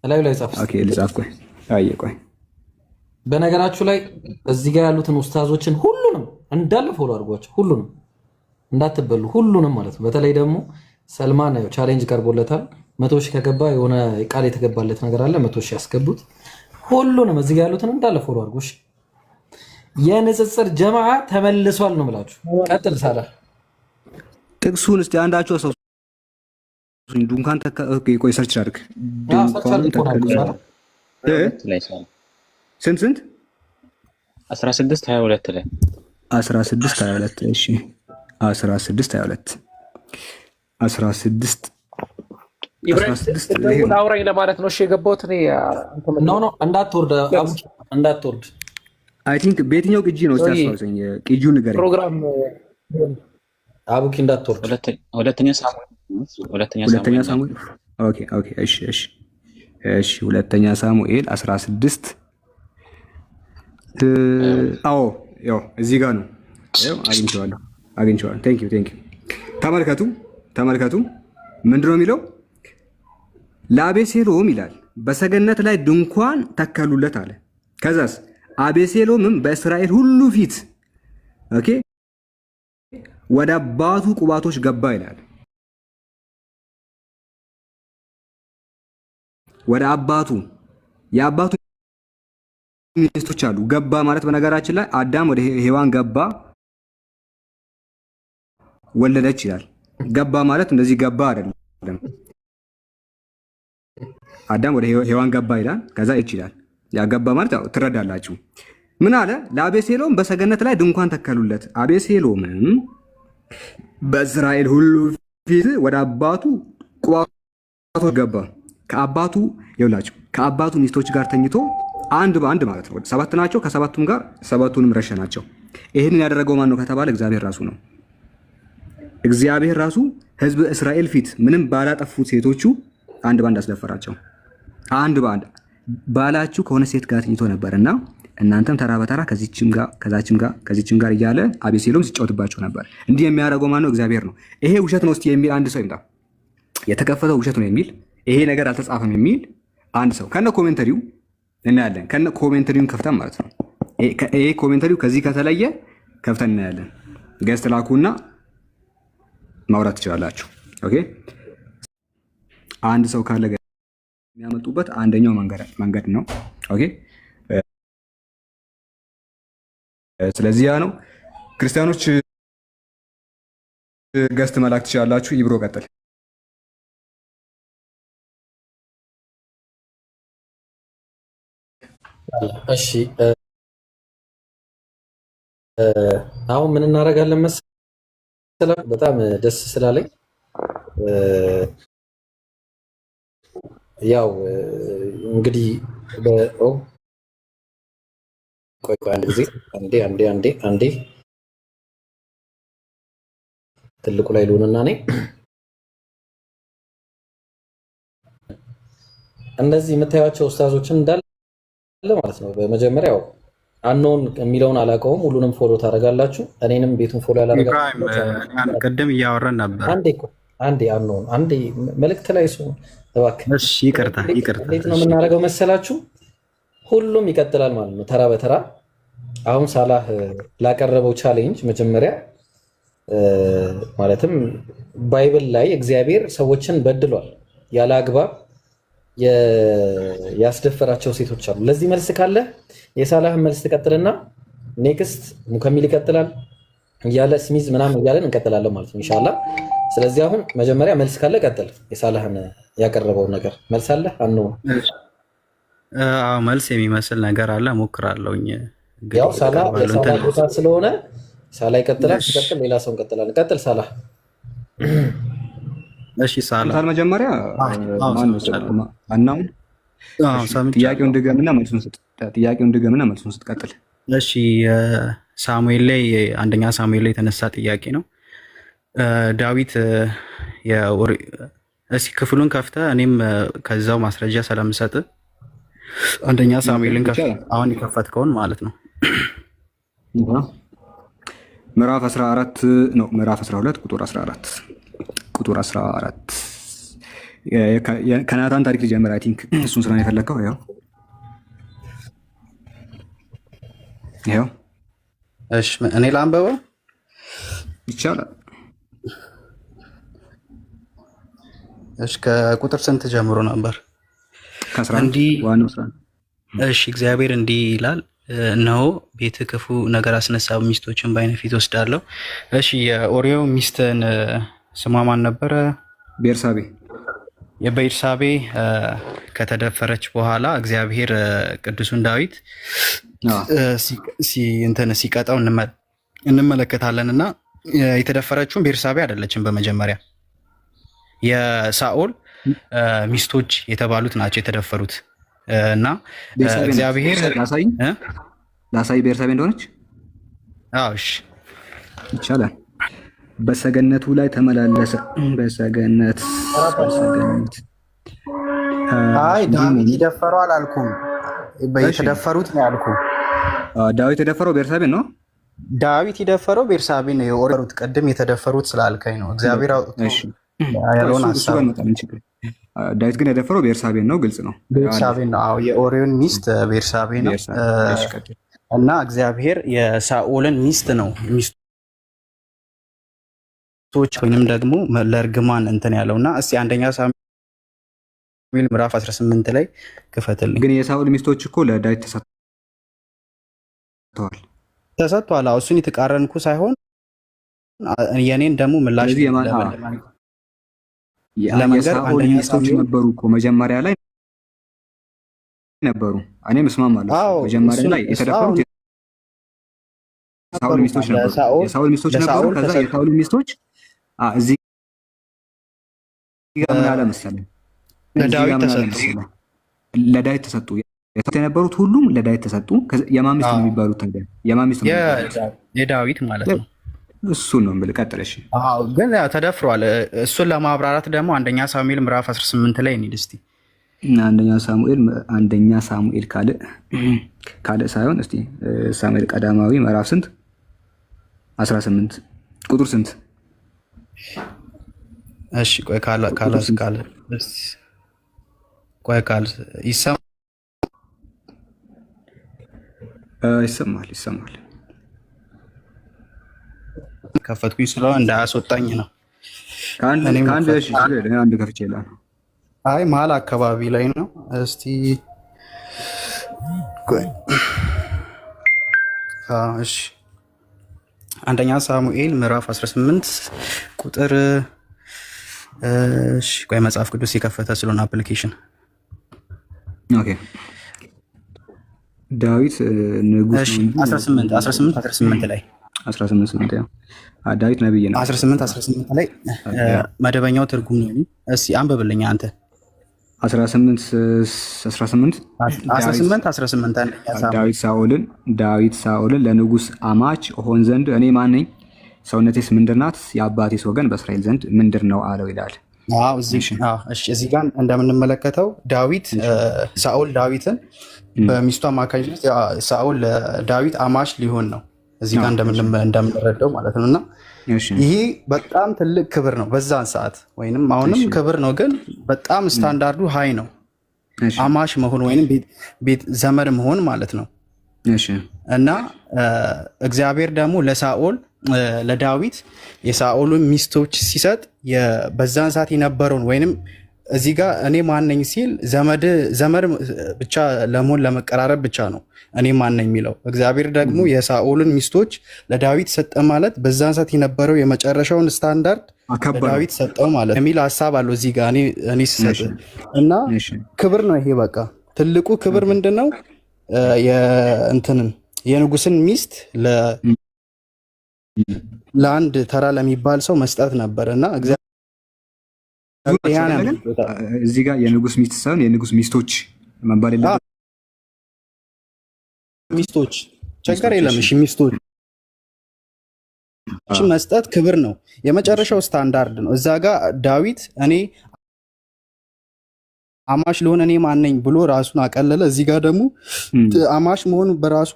ላይ ጻፍ። ኦኬ ልጻፍ። ቆይ አየ ቆይ በነገራችሁ ላይ እዚህ ጋር ያሉትን ኡስታዞችን ሁሉንም እንዳለ ፎሎ አድርጓቸው። ሁሉንም እንዳትበሉ፣ ሁሉንም ማለት ነው። በተለይ ደግሞ ሰልማን ቻሌንጅ ቀርቦለታል። 100 ሺህ ከገባ የሆነ ቃል የተገባለት ነገር አለ። 100 ሺህ ያስገቡት። ሁሉንም እዚህ ጋር ያሉትን እንዳለ ፎሎ አድርጎሽ። የንጽጽር ጀማዓ ተመልሷል ነው ብላችሁ ቀጥል። ሳላ ጥቅሱን እስቲ አንዳችሁ ሰው ድንኳን ቆይ ሰርች አድርግ። ስንት 16:22 ላይ 16:22 እሺ 16:22 ኢብራሂም አውራኝ ለማለት ነው። እሺ የገባሁት እኔ ኖ እንዳትወርድ አይ ቲንክ በየትኛው ቅጂ ነው ታስታውሰኝ? ቅጂው ንገረኝ። ፕሮግራም አቡኪ እንዳትወርድ። ሁለተኛ ሳሙኤል ኦኬ እሺ ሁለተኛ ሳሙኤል 16 አዎ ያው እዚህ ጋር ነው። ያው አግኝቼዋለሁ። ቴንክ ዩ ተመልከቱ ምንድነው የሚለው? ለአቤሴሎም ይላል በሰገነት ላይ ድንኳን ተከሉለት አለ። ከዛስ አቤሴሎምም በእስራኤል ሁሉ ፊት ኦኬ ወደ አባቱ ቁባቶች ገባ ይላል። ወደ አባቱ የአባቱ ሚስቶች አሉ። ገባ ማለት በነገራችን ላይ አዳም ወደ ሔዋን ገባ ወለደች ይላል። ገባ ማለት እንደዚህ ገባ አይደለም። አዳም ወደ ሔዋን ገባ ይላል። ከዛ ይችላል ያገባ ማለት ያው ትረዳላችሁ። ምን አለ? ለአቤሴሎም በሰገነት ላይ ድንኳን ተከሉለት። አቤሴሎምም በእስራኤል ሁሉ ፊት ወደ አባቱ ቁባቶች ገባ። ከአባቱ ይውላችሁ ከአባቱ ሚስቶች ጋር ተኝቶ አንድ በአንድ ማለት ነው። 7 ናቸው። ከሰባቱም ጋር 7ቱንም ረሸናቸው። ይህንን ያደረገው ማን ነው ከተባለ እግዚአብሔር ራሱ ነው። እግዚአብሔር ራሱ ሕዝብ እስራኤል ፊት ምንም ባላጠፉት ሴቶቹ አንድ በአንድ አስደፈራቸው። አንድ በአንድ ባላችሁ ከሆነ ሴት ጋር ተኝቶ ነበርና እናንተም ተራ በተራ ከዚችም ጋር እያለ አቤሴሎም ሲጫወትባቸው ነበር። እንዲህ የሚያደርገው ማን ነው? እግዚአብሔር ነው። ይሄ ውሸት ነው እስቲ የሚል አንድ ሰው ይምጣ። የተከፈተው ውሸት ነው የሚል ይሄ ነገር አልተጻፈም የሚል አንድ ሰው ከነ ኮሜንተሪው እናያለን። ከነ ኮሜንተሪውን ከፍተን ማለት ነው። ይሄ ኮሜንተሪው ከዚህ ከተለየ ከፍተን እናያለን። ገስት ላኩና ማውራት ትችላላችሁ። ኦኬ አንድ ሰው ካለ የሚያመጡበት አንደኛው መንገድ ነው። ኦኬ ስለዚህ ያ ነው። ክርስቲያኖች ገስት መላክ ትችላላችሁ። ይብሮ ቀጥል። እሺ አሁን ምን እናደርጋለን መሰለህ? በጣም ደስ ስላለኝ ያው እንግዲህ ቆይ አንድ ጊዜ አንዴ ትልቁ ላይ ልሆንና እኔ እንደዚህ የምታዩቸው ኡስታዞችን እንዳለ ማለት ነው። በመጀመሪያው አኖን የሚለውን አላውቀውም። ሁሉንም ፎሎ ታደርጋላችሁ። እኔንም ቤቱን ፎሎ ያላደረጋችሁ ቅድም እያወራን ነበር። አንዴ አኖን አንዴ መልእክት ላይ ሰው እባክህ። እሺ ይቅርታ። እንዴት ነው የምናደርገው መሰላችሁ? ሁሉም ይቀጥላል ማለት ነው ተራ በተራ። አሁን ሳላህ ላቀረበው ቻሌንጅ መጀመሪያ ማለትም ባይብል ላይ እግዚአብሔር ሰዎችን በድሏል፣ ያለ አግባብ ያስደፈራቸው ሴቶች አሉ። ለዚህ መልስ ካለ የሳላህን መልስ ትቀጥልና ኔክስት ሙከሚል ይቀጥላል፣ እያለ ስሚዝ ምናምን እያለን እንቀጥላለን ማለት ነው ኢንሻአላህ። ስለዚህ አሁን መጀመሪያ መልስ ካለ ቀጥል። የሳላህን ያቀረበውን ነገር መልስ አለ አንው መልስ የሚመስል ነገር አለ ሞክራለሁኝ። ያው ሳላህ ቦታ ስለሆነ ሳላህ ይቀጥላል። ሲቀጥል ሌላ ሰው እንቀጥላለን። ቀጥል ሳላህ። እሺ ሳላህ መጀመሪያ አናውን ጥያቄውን ድገምና መልሱን ስጥ። ጥያቄውን ድገምና መልሱን ስጥ። ቀጥል። እሺ ሳሙኤል ላይ አንደኛ ሳሙኤል ላይ የተነሳ ጥያቄ ነው። ዳዊት እስኪ ክፍሉን ከፍተህ እኔም ከዛው ማስረጃ ስለምሰጥ አንደኛ ሳሙኤልን ከፍተህ አሁን የከፈትከውን ማለት ነው። ምዕራፍ 14 ነው ምዕራፍ 12 ቁጥር 14 ቁጥር 14 ከናታን ታሪክ ልጀምር። አይ ቲንክ እሱን ስለሆነ የፈለግከው ይኸው። እሺ እኔ ላንብበው ይቻላል። እሺ ከቁጥር ስንት ጀምሮ ነበር? እሺ እግዚአብሔር እንዲህ ይላል፣ እነሆ ቤት ክፉ ነገር አስነሳ፣ ሚስቶችን በዓይኔ ፊት ወስዳለሁ። እሺ የኦሪዮ ሚስትን ስሟ ማን ነበረ? ቤርሳቤ። የቤርሳቤ ከተደፈረች በኋላ እግዚአብሔር ቅዱሱን ዳዊት ሲቀጣው እንመለከታለን። እና የተደፈረችውን ቤርሳቤ አይደለችም። በመጀመሪያ የሳኦል ሚስቶች የተባሉት ናቸው የተደፈሩት። እና እግዚአብሔር ላሳይ ቤርሳቤ እንደሆነች እሺ ይቻላል። በሰገነቱ ላይ ተመላለሰ። በሰገነት ዳዊት ይደፈረው አላልኩም፣ የተደፈሩት ነው ያልኩ። ዳዊት የደፈረው ቤርሳቤ ነው። ዳዊት የደፈረው ቤርሳቤ ነው የኦሪዮት። ቅድም የተደፈሩት ስላልከኝ ነው እግዚአብሔር ያለውን ሀሳብ። ዳዊት ግን የደፈረው ቤርሳቤ ነው። ግልጽ ነው፣ ቤርሳቤ ነው። አዎ የኦሪዮን ሚስት ቤርሳቤ ነው። እና እግዚአብሔር የሳኦልን ሚስት ነው ሚስቶች ወይንም ደግሞ ለእርግማን እንትን ያለውና እስቲ አንደኛ ሳሙኤል ምዕራፍ 18 ላይ ክፈትልኝ። ግን የሳኦል ሚስቶች እኮ ለዳዊት ተሰጥቷል። አዎ እሱን የተቃረንኩ ሳይሆን የኔን ደግሞ ምላሽ የሳኦል ሚስቶች ነበሩ እኮ መጀመሪያ ላይ ነበሩ። እኔም እስማማለሁ። መጀመሪያ ላይ የተደፈሩት የሳኦል ሚስቶች ነበሩ። የሳኦል ሚስቶች ነበሩ። ከዛ የሳኦል ሚስቶች እዚህ ጋር ምን አለ መሰለኝ ለዳዊት ተሰጡ። የነበሩት ሁሉም ለዳዊት ተሰጡ። የማሚስት ነው የሚባሉት ታዲያ የማሚስት ነው የዳዊት ማለት ነው። እሱን ነው የምልህ። ቀጥል። እሺ ግን ተደፍሯል። እሱን ለማብራራት ደግሞ አንደኛ ሳሙኤል ምዕራፍ 18 ላይ እንሂድ እስቲ። አንደኛ ሳሙኤል ካለ ሳይሆን እስቲ ሳሙኤል ቀዳማዊ ምዕራፍ ስንት 18 ቁጥር ስንት? እሺ ቆይ ካለ ይሰማል። ከፈትኩኝ ስለሆነ እንዳያስወጣኝ ነው። አንድ ከፍቼ ይላል። አይ መሀል አካባቢ ላይ ነው። እስቲ እሺ አንደኛ ሳሙኤል ምዕራፍ 18 ቁጥር ቆይ መጽሐፍ ቅዱስ የከፈተ ስለሆነ አፕሊኬሽን ዳዊት ንጉስ 18 ላይ 18 ዳዊት ነብይ ነው። 18 ላይ መደበኛው ትርጉም ነው። እስቲ አንብብልኝ አንተ 18 ዳዊት ሳኦልን ለንጉስ አማች ሆን ዘንድ እኔ ማን ነኝ? ሰውነቴስ ምንድር ናት? የአባቴስ ወገን በእስራኤል ዘንድ ምንድር ነው አለው ይላል። እዚህ ጋር እንደምንመለከተው ሳኦል ዳዊትን በሚስቱ አማካኝነት ሳኦል ዳዊት አማች ሊሆን ነው እዚህ ጋር እንደምንረዳው ማለት ነው። እና ይሄ በጣም ትልቅ ክብር ነው በዛን ሰዓት፣ ወይንም አሁንም ክብር ነው፣ ግን በጣም ስታንዳርዱ ሃይ ነው። አማሽ መሆን ወይንም ቤት ዘመድ መሆን ማለት ነው። እና እግዚአብሔር ደግሞ ለዳዊት የሳኦልን ሚስቶች ሲሰጥ በዛን ሰዓት የነበረውን ወይንም እዚህ ጋር እኔ ማነኝ ሲል ዘመድ ብቻ ለመሆን ለመቀራረብ ብቻ ነው እኔ ማነኝ የሚለው። እግዚአብሔር ደግሞ የሳኦልን ሚስቶች ለዳዊት ሰጠ ማለት በዛን ሰዓት የነበረው የመጨረሻውን ስታንዳርድ ለዳዊት ሰጠው ማለት የሚል ሀሳብ አለው እዚህ ጋር እኔ ስሰጥ እና ክብር ነው ይሄ። በቃ ትልቁ ክብር ምንድነው? የንጉስን ሚስት ለአንድ ተራ ለሚባል ሰው መስጠት ነበር እና እዚህ ጋር የንጉስ ሚስት ሳይሆን የንጉስ ሚስቶች መባል የለበትም። ሚስቶች ቸገር የለም። እሺ ሚስቶች መስጠት ክብር ነው፣ የመጨረሻው ስታንዳርድ ነው። እዛ ጋር ዳዊት እኔ አማሽ ለሆነ እኔ ማነኝ ብሎ ራሱን አቀለለ። እዚህ ጋር ደግሞ አማሽ መሆኑ በራሱ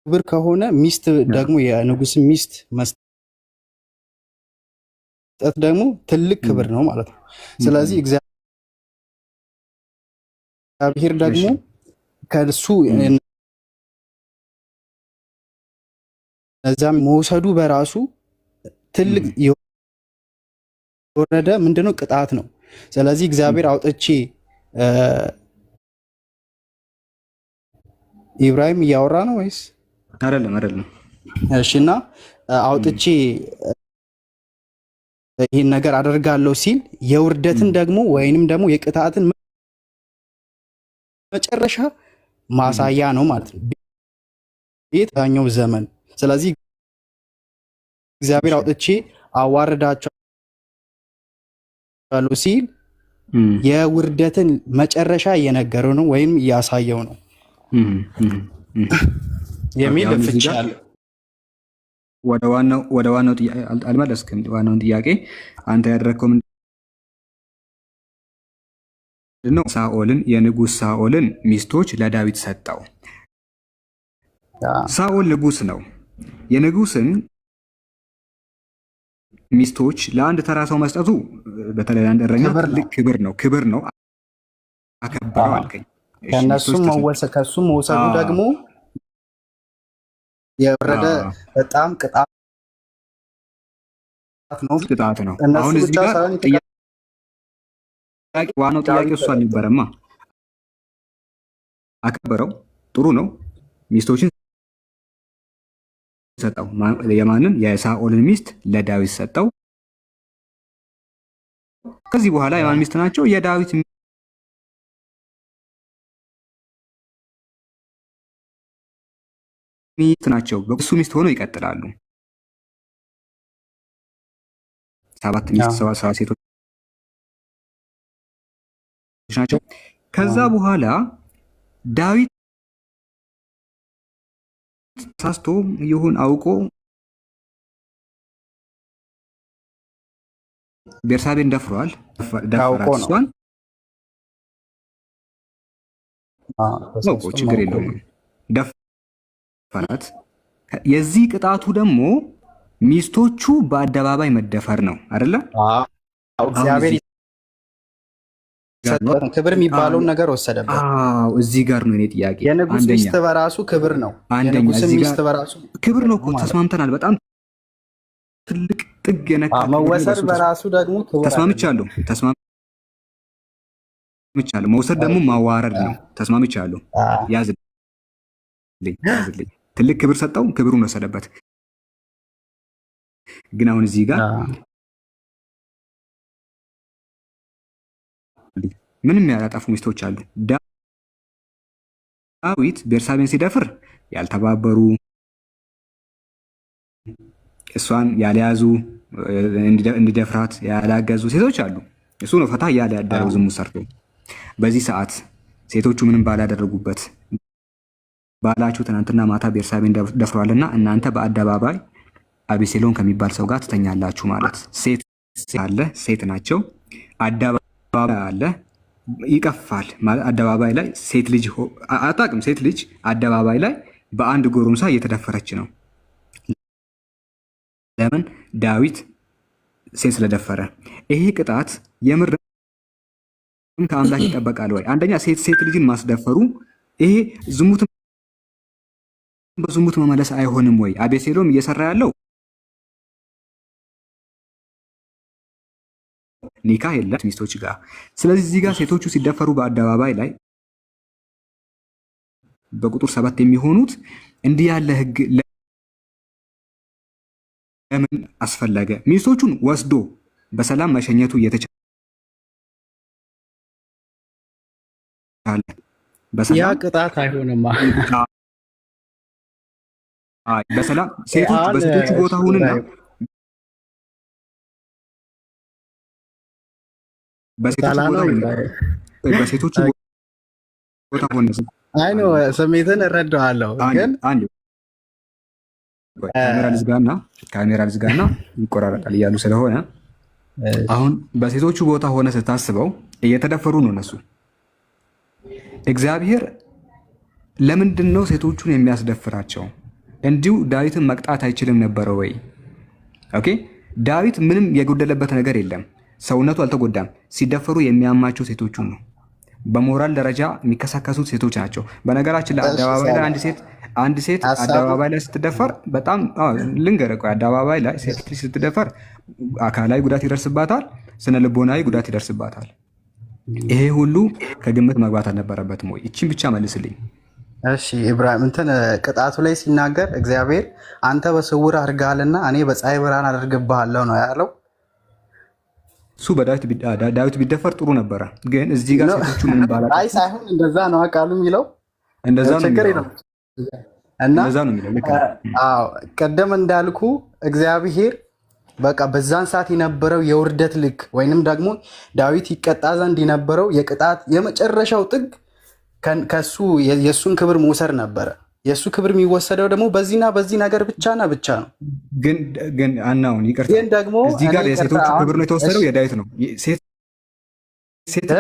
ክብር ከሆነ ሚስት ደግሞ የንጉስ ሚስት መስጠት ደግሞ ትልቅ ክብር ነው ማለት ነው። ስለዚህ እግዚአብሔር ደግሞ ከእሱ እዛም መውሰዱ በራሱ ትልቅ የወረደ ምንድነው ቅጣት ነው። ስለዚህ እግዚአብሔር አውጥቼ ኢብራሂም እያወራ ነው ወይስ አይደለም? እሺና አውጥቼ ይህን ነገር አደርጋለሁ ሲል የውርደትን ደግሞ ወይንም ደግሞ የቅጣትን መጨረሻ ማሳያ ነው ማለት ነው የታኛው ዘመን። ስለዚህ እግዚአብሔር አውጥቼ አዋርዳቸዋለሁ ሲል የውርደትን መጨረሻ እየነገረው ነው ወይም እያሳየው ነው የሚል ፍቺ አለ። ወደ ዋናው ጥያቄ አልመለስክም። ዋናውን ጥያቄ አንተ ያደረግከው ምንድነው? የንጉስ ሳኦልን ሚስቶች ለዳዊት ሰጠው። ሳኦል ንጉስ ነው። የንጉስን ሚስቶች ለአንድ ተራ ሰው መስጠቱ በተለይ አንድ እረኛ ትልቅ ክብር ነው። አከበረው አልከኝ። ከነሱም መውሰዱ ደግሞ የወረደ በጣም ቅጣት ነው። አሁን እዚህ ጋር ዋናው ጥያቄ እሱ አልነበረማ። አከበረው፣ ጥሩ ነው። ሚስቶችን ሰጠው። የማንን? የሳኦልን ሚስት ለዳዊት ሰጠው። ከዚህ በኋላ የማን ሚስት ናቸው? የዳዊት ሚስት ናቸው። በእሱ ሚስት ሆነው ይቀጥላሉ። 7 ሚስት 7 ሴቶች ናቸው። ከዛ በኋላ ዳዊት ሳስቶ ይሁን አውቆ ቤርሳቤን ደፍሯል። እሷን አውቆ ችግር የለውም ደፈራት። የዚህ ቅጣቱ ደግሞ ሚስቶቹ በአደባባይ መደፈር ነው አይደለ? እግዚአብሔር ክብር የሚባለውን ነገር ወሰደበት። እዚህ ጋር ነው እኔ ጥያቄ። የንጉስ ሚስት በራሱ ክብር ነው። የንጉስ ሚስት በራሱ ክብር ነው እኮ ተስማምተናል። በጣም ትልቅ ጥግ የነካ መወሰድ በራሱ ደግሞ ክብር። ተስማምቻለሁ። መውሰድ ደግሞ ማዋረድ ነው። ተስማምቻለሁ። ያዝልኝ። ትልቅ ክብር ሰጠው፣ ክብሩን ወሰደበት። ግን አሁን እዚህ ጋር ምንም ያላጠፉ ሚስቶች አሉ። ዳዊት ቤርሳቤን ሲደፍር ያልተባበሩ፣ እሷን ያልያዙ፣ እንዲደፍራት ያላገዙ ሴቶች አሉ። እሱ ነው ፈታ እያለ ያደረው ዝሙት ሰርቶ። በዚህ ሰዓት ሴቶቹ ምንም ባላደረጉበት ባላችሁ ትናንትና ማታ ቤርሳቤን ደፍሯልና እናንተ በአደባባይ አቤሴሎም ከሚባል ሰው ጋር ትተኛላችሁ ማለት። ሴት አለ፣ ሴት ናቸው። አደባባይ አለ፣ ይቀፋል። አደባባይ ላይ ሴት ልጅ አታውቅም። ሴት ልጅ አደባባይ ላይ በአንድ ጎረምሳ እየተደፈረች ነው። ለምን? ዳዊት ሴት ስለደፈረ። ይሄ ቅጣት የምር ከአምላክ ይጠበቃል ወይ? አንደኛ ሴት ልጅን ማስደፈሩ ይሄ በዝሙት መመለስ አይሆንም ወይ? አቤሴሎም እየሰራ ያለው ኒካህ የለም ሚስቶች ጋር። ስለዚህ እዚህ ጋር ሴቶቹ ሲደፈሩ በአደባባይ ላይ በቁጥር 7 የሚሆኑት እንዲህ ያለ ህግ ለምን አስፈለገ? ሚስቶቹን ወስዶ በሰላም መሸኘቱ እየተቻለ ያ ቅጣት አይሆንማ። በሰላም ሴቶች በሴቶቹ ቦታ ሁንና በሴቶቹ ቦታ ሆነ። አይ ነው ስሜትን እረዳዋለሁ፣ ግን ካሜራ ልዝጋና ይቆራረጣል እያሉ ስለሆነ አሁን በሴቶቹ ቦታ ሆነ ስታስበው እየተደፈሩ ነው እነሱ። እግዚአብሔር ለምንድን ነው ሴቶቹን የሚያስደፍራቸው? እንዲሁ ዳዊትን መቅጣት አይችልም ነበረ ወይ? ኦኬ ዳዊት ምንም የጎደለበት ነገር የለም። ሰውነቱ አልተጎዳም። ሲደፈሩ የሚያማቸው ሴቶቹን ነው። በሞራል ደረጃ የሚከሳከሱት ሴቶች ናቸው። በነገራችን ላይ አደባባይ ላይ አንድ ሴት አደባባይ ላይ ስትደፈር በጣም ልንገርህ፣ አደባባይ ላይ ሴት ስትደፈር አካላዊ ጉዳት ይደርስባታል፣ ስነ ልቦናዊ ጉዳት ይደርስባታል። ይሄ ሁሉ ከግምት መግባት አልነበረበትም ወይ? ይቺን ብቻ መልስልኝ። እሺ ኢብራሂም እንትን ቅጣቱ ላይ ሲናገር እግዚአብሔር አንተ በስውር አድርገሃልና እኔ በፀሐይ ብርሃን አደርግብሃለሁ ነው ያለው። እሱ ዳዊት ቢደፈር ጥሩ ነበረ፣ ግን እዚህ ጋር ሴቶቹ ምን ባላቸው አይ ሳይሆን እንደዛ ነው ቃሉ የሚለው፣ እንደዛ ነው የሚለው እና አዎ ቅድም እንዳልኩ እግዚአብሔር በቃ በዛን ሰዓት የነበረው የውርደት ልክ ወይንም ደግሞ ዳዊት ይቀጣ ዘንድ የነበረው የቅጣት የመጨረሻው ጥግ ከሱ የሱን ክብር መውሰድ ነበረ። የሱ ክብር የሚወሰደው ደግሞ በዚህና በዚህ ነገር ብቻና ብቻ ነው። ግን አናውን ይቅርታ፣ ግን ደግሞ እዚህ ጋር የሴቶቹ ክብር ነው የተወሰደው፣ የዳዊት ነው። ሴት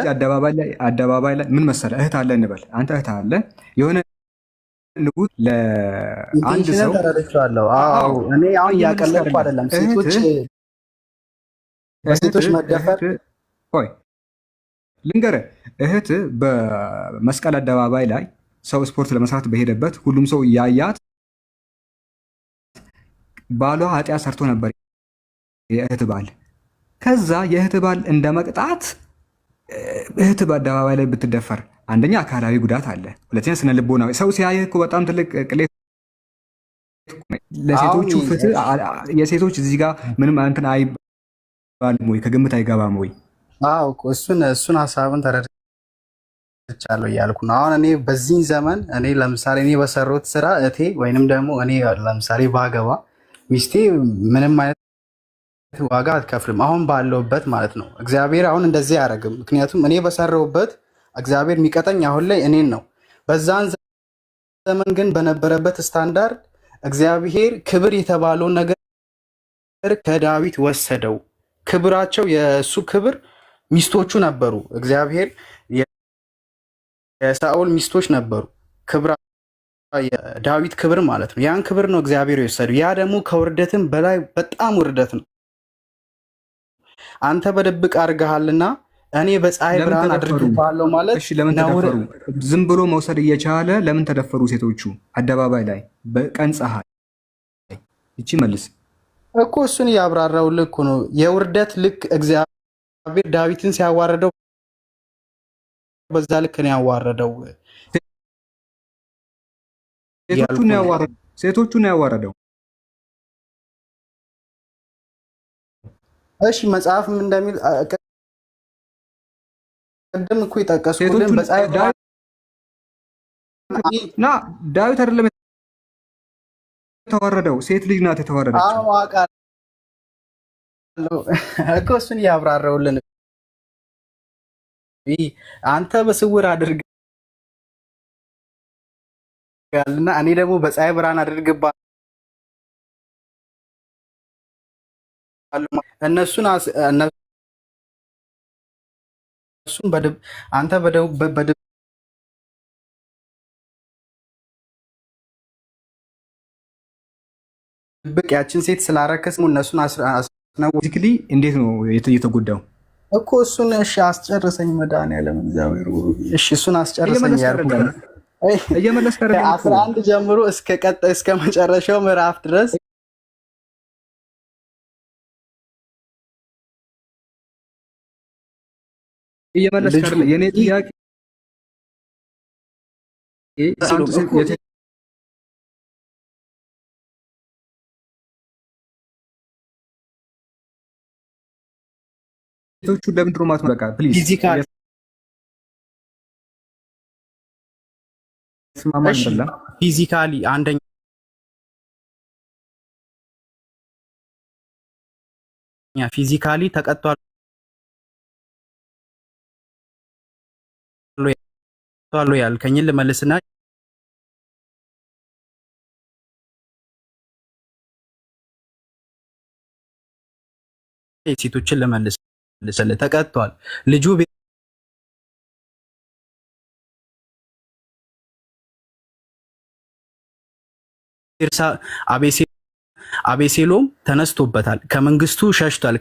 አደባባይ ላይ ምን መሰለህ፣ እህት አለ እንበል፣ አንተ እህት አለ የሆነ ንጉስ ለአንድ ሰው ተረድቻለሁ። አዎ እኔ አሁን እያቀለድኩ አይደለም። ሴቶች መደፈር ቆይ ልንገርህ፣ እህት በመስቀል አደባባይ ላይ ሰው ስፖርት ለመስራት በሄደበት ሁሉም ሰው ያያት ባሏ ኃጢአት ሰርቶ ነበር፣ የእህት ባል። ከዛ የእህት ባል እንደ መቅጣት እህት በአደባባይ ላይ ብትደፈር አንደኛ አካላዊ ጉዳት አለ፣ ሁለተኛ ስነ ልቦናዊ። ሰው ሲያየህ እኮ በጣም ትልቅ ቅሌት። ለሴቶቹ ፍትህ የሴቶች እዚህ ጋር ምንም እንትን አይባልም ወይ? ከግምት አይገባም ወይ? አዎ እሱን ሀሳብን ተረድቻለሁ እያልኩ ነው። አሁን እኔ በዚህ ዘመን እኔ ለምሳሌ እኔ በሰሩት ስራ እቴ ወይንም ደግሞ እኔ ለምሳሌ ባገባ ሚስቴ ምንም አይነት ዋጋ አትከፍልም፣ አሁን ባለውበት ማለት ነው። እግዚአብሔር አሁን እንደዚህ አያደርግም። ምክንያቱም እኔ በሰራሁበት እግዚአብሔር የሚቀጠኝ አሁን ላይ እኔን ነው። በዛን ዘመን ግን በነበረበት ስታንዳርድ እግዚአብሔር ክብር የተባለውን ነገር ከዳዊት ወሰደው። ክብራቸው የእሱ ክብር ሚስቶቹ ነበሩ። እግዚአብሔር የሳኦል ሚስቶች ነበሩ። ክብር የዳዊት ክብር ማለት ነው። ያን ክብር ነው እግዚአብሔር የወሰደው። ያ ደግሞ ከውርደትም በላይ በጣም ውርደት ነው። አንተ በድብቅ አድርገሃልና እኔ በፀሐይ ብርሃን አድርግብሃለሁ ማለት ለምን ተደፈሩ? ዝም ብሎ መውሰድ እየቻለ ለምን ተደፈሩ ሴቶቹ አደባባይ ላይ በቀን ፀሐይ? ይቺ መልስ እኮ እሱን ያብራራው ልክ ነው። የውርደት ልክ እግዚአብሔር ዳዊትን ሲያዋረደው በዛ ልክ ነው ያዋረደው። ሴቶቹን ያዋረደው። እሺ መጽሐፍ ምን እንደሚል ቀደም እኮ የጠቀስኩልን በፀሐይ ዳዊት አይደለም የተዋረደው፣ ሴት ልጅ ናት የተዋረደችው። አዎ አውቃለሁ እኮ እሱን ያብራራውልን። አንተ በስውር አድርገሃልና እኔ ደግሞ በፀሐይ ብርሃን አድርግብሃለሁ። እነሱን አንተ በድብቅ ያችን ሴት ስላረከስ እነሱን አስነውክሊ እንዴት ነው የተጎዳው እኮ እሱን። እሺ አስጨርሰኝ መድኃኒዓለም እግዚአብሔር። እሺ እሱን አስጨርሰኝ ያልኩህ እየመለስከ 11 ጀምሮ እስከ መጨረሻው ምዕራፍ ድረስ እየመለስክ አይደለ? የኔ ጥያቄ ሴቶቹ ለምንድን ነው ማስመረቃ? ፕሊዝ ፊዚካሊ አንደኛ ፊዚካሊ ተቀጥቷል ያልከኝን ልመልስና ሴቶችን ልመልስ ተቀጥቷል ልጁ አቤሴሎም ተነስቶበታል ከመንግስቱ ሸሽቷል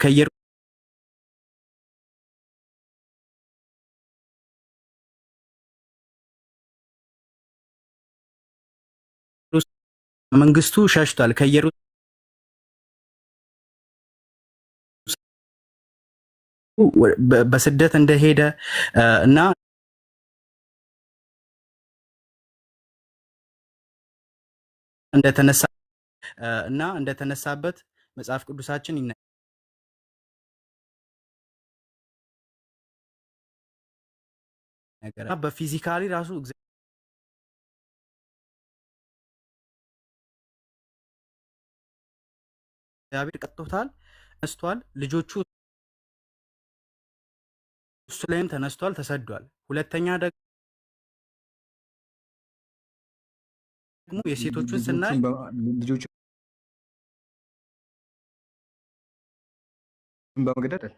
መንግስቱ ሸሽቷል በስደት እንደሄደ እና እንደተነሳበት መጽሐፍ ቅዱሳችን ይናገራል። በፊዚካሊ ራሱ እግዚአብሔር ቀጥቶታል፣ ተነስቷል። ልጆቹ እሱ ላይም ተነስቷል፣ ተሰዷል። ሁለተኛ ደግሞ የሴቶቹን ስናይ ልጆቹ በመግደል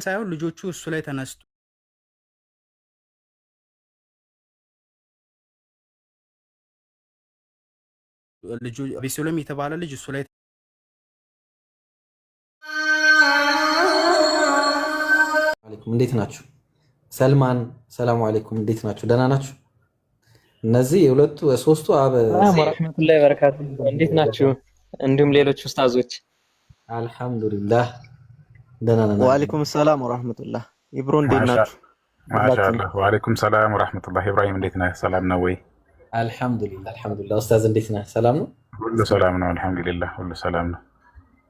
ሳይሆን ልጆቹ እሱ ላይ ተነስቶ ልጁ አቤሴሎም የተባለ ልጅ እሱ ላይ አለይኩም እንዴት ናችሁ? ሰልማን ሰላም አለይኩም እንዴት ናችሁ? ደህና ናችሁ? እነዚህ የሁለቱ ሶስቱ ወራህመቱላሂ ወበረካቱ እንዴት ናችሁ? እንዲሁም ሌሎች ኡስታዞች አልሐምዱሊላህ ደህና ነን። ወአለይኩም ሰላም ወራህመቱላህ ኢብሮ እንዴት ናችሁ? ማሻአላህ ወአለይኩም ሰላም ወራህመቱላህ ኢብራሂም እንዴት ነህ? ሰላም ነው ወይ? አልሐምዱሊላህ አልሐምዱሊላህ። ኡስታዝ እንዴት ነህ? ሰላም ነው? ሁሉ ሰላም ነው አልሐምዱሊላህ ሁሉ ሰላም ነው።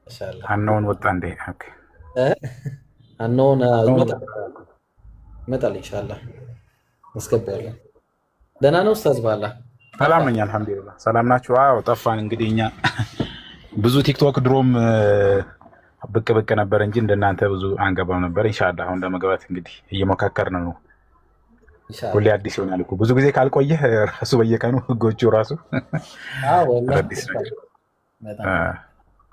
ማሻአላህ አናውን ወጣ እንዴ? ኦኬ አናውን ይመጣል ኢንሻአላህ አስገባለሁ። ደህና ነው ኡስታዝ? ባላ ሰላም ነኝ አልሐምዱሊላህ። ሰላም ናችሁ? አዎ ጠፋን እንግዲህ እኛ ብዙ ቲክቶክ ድሮም ብቅ ብቅ ነበር እንጂ እንደናንተ ብዙ አንገባም ነበር። ኢንሻአላህ አሁን ለመግባት እንግዲህ እየሞካከርን ነው። ሁሌ አዲስ ይሆናል እኮ ብዙ ጊዜ ካልቆየህ ራሱ በየቀኑ ህጎቹ ራሱ አዲስ ነገር።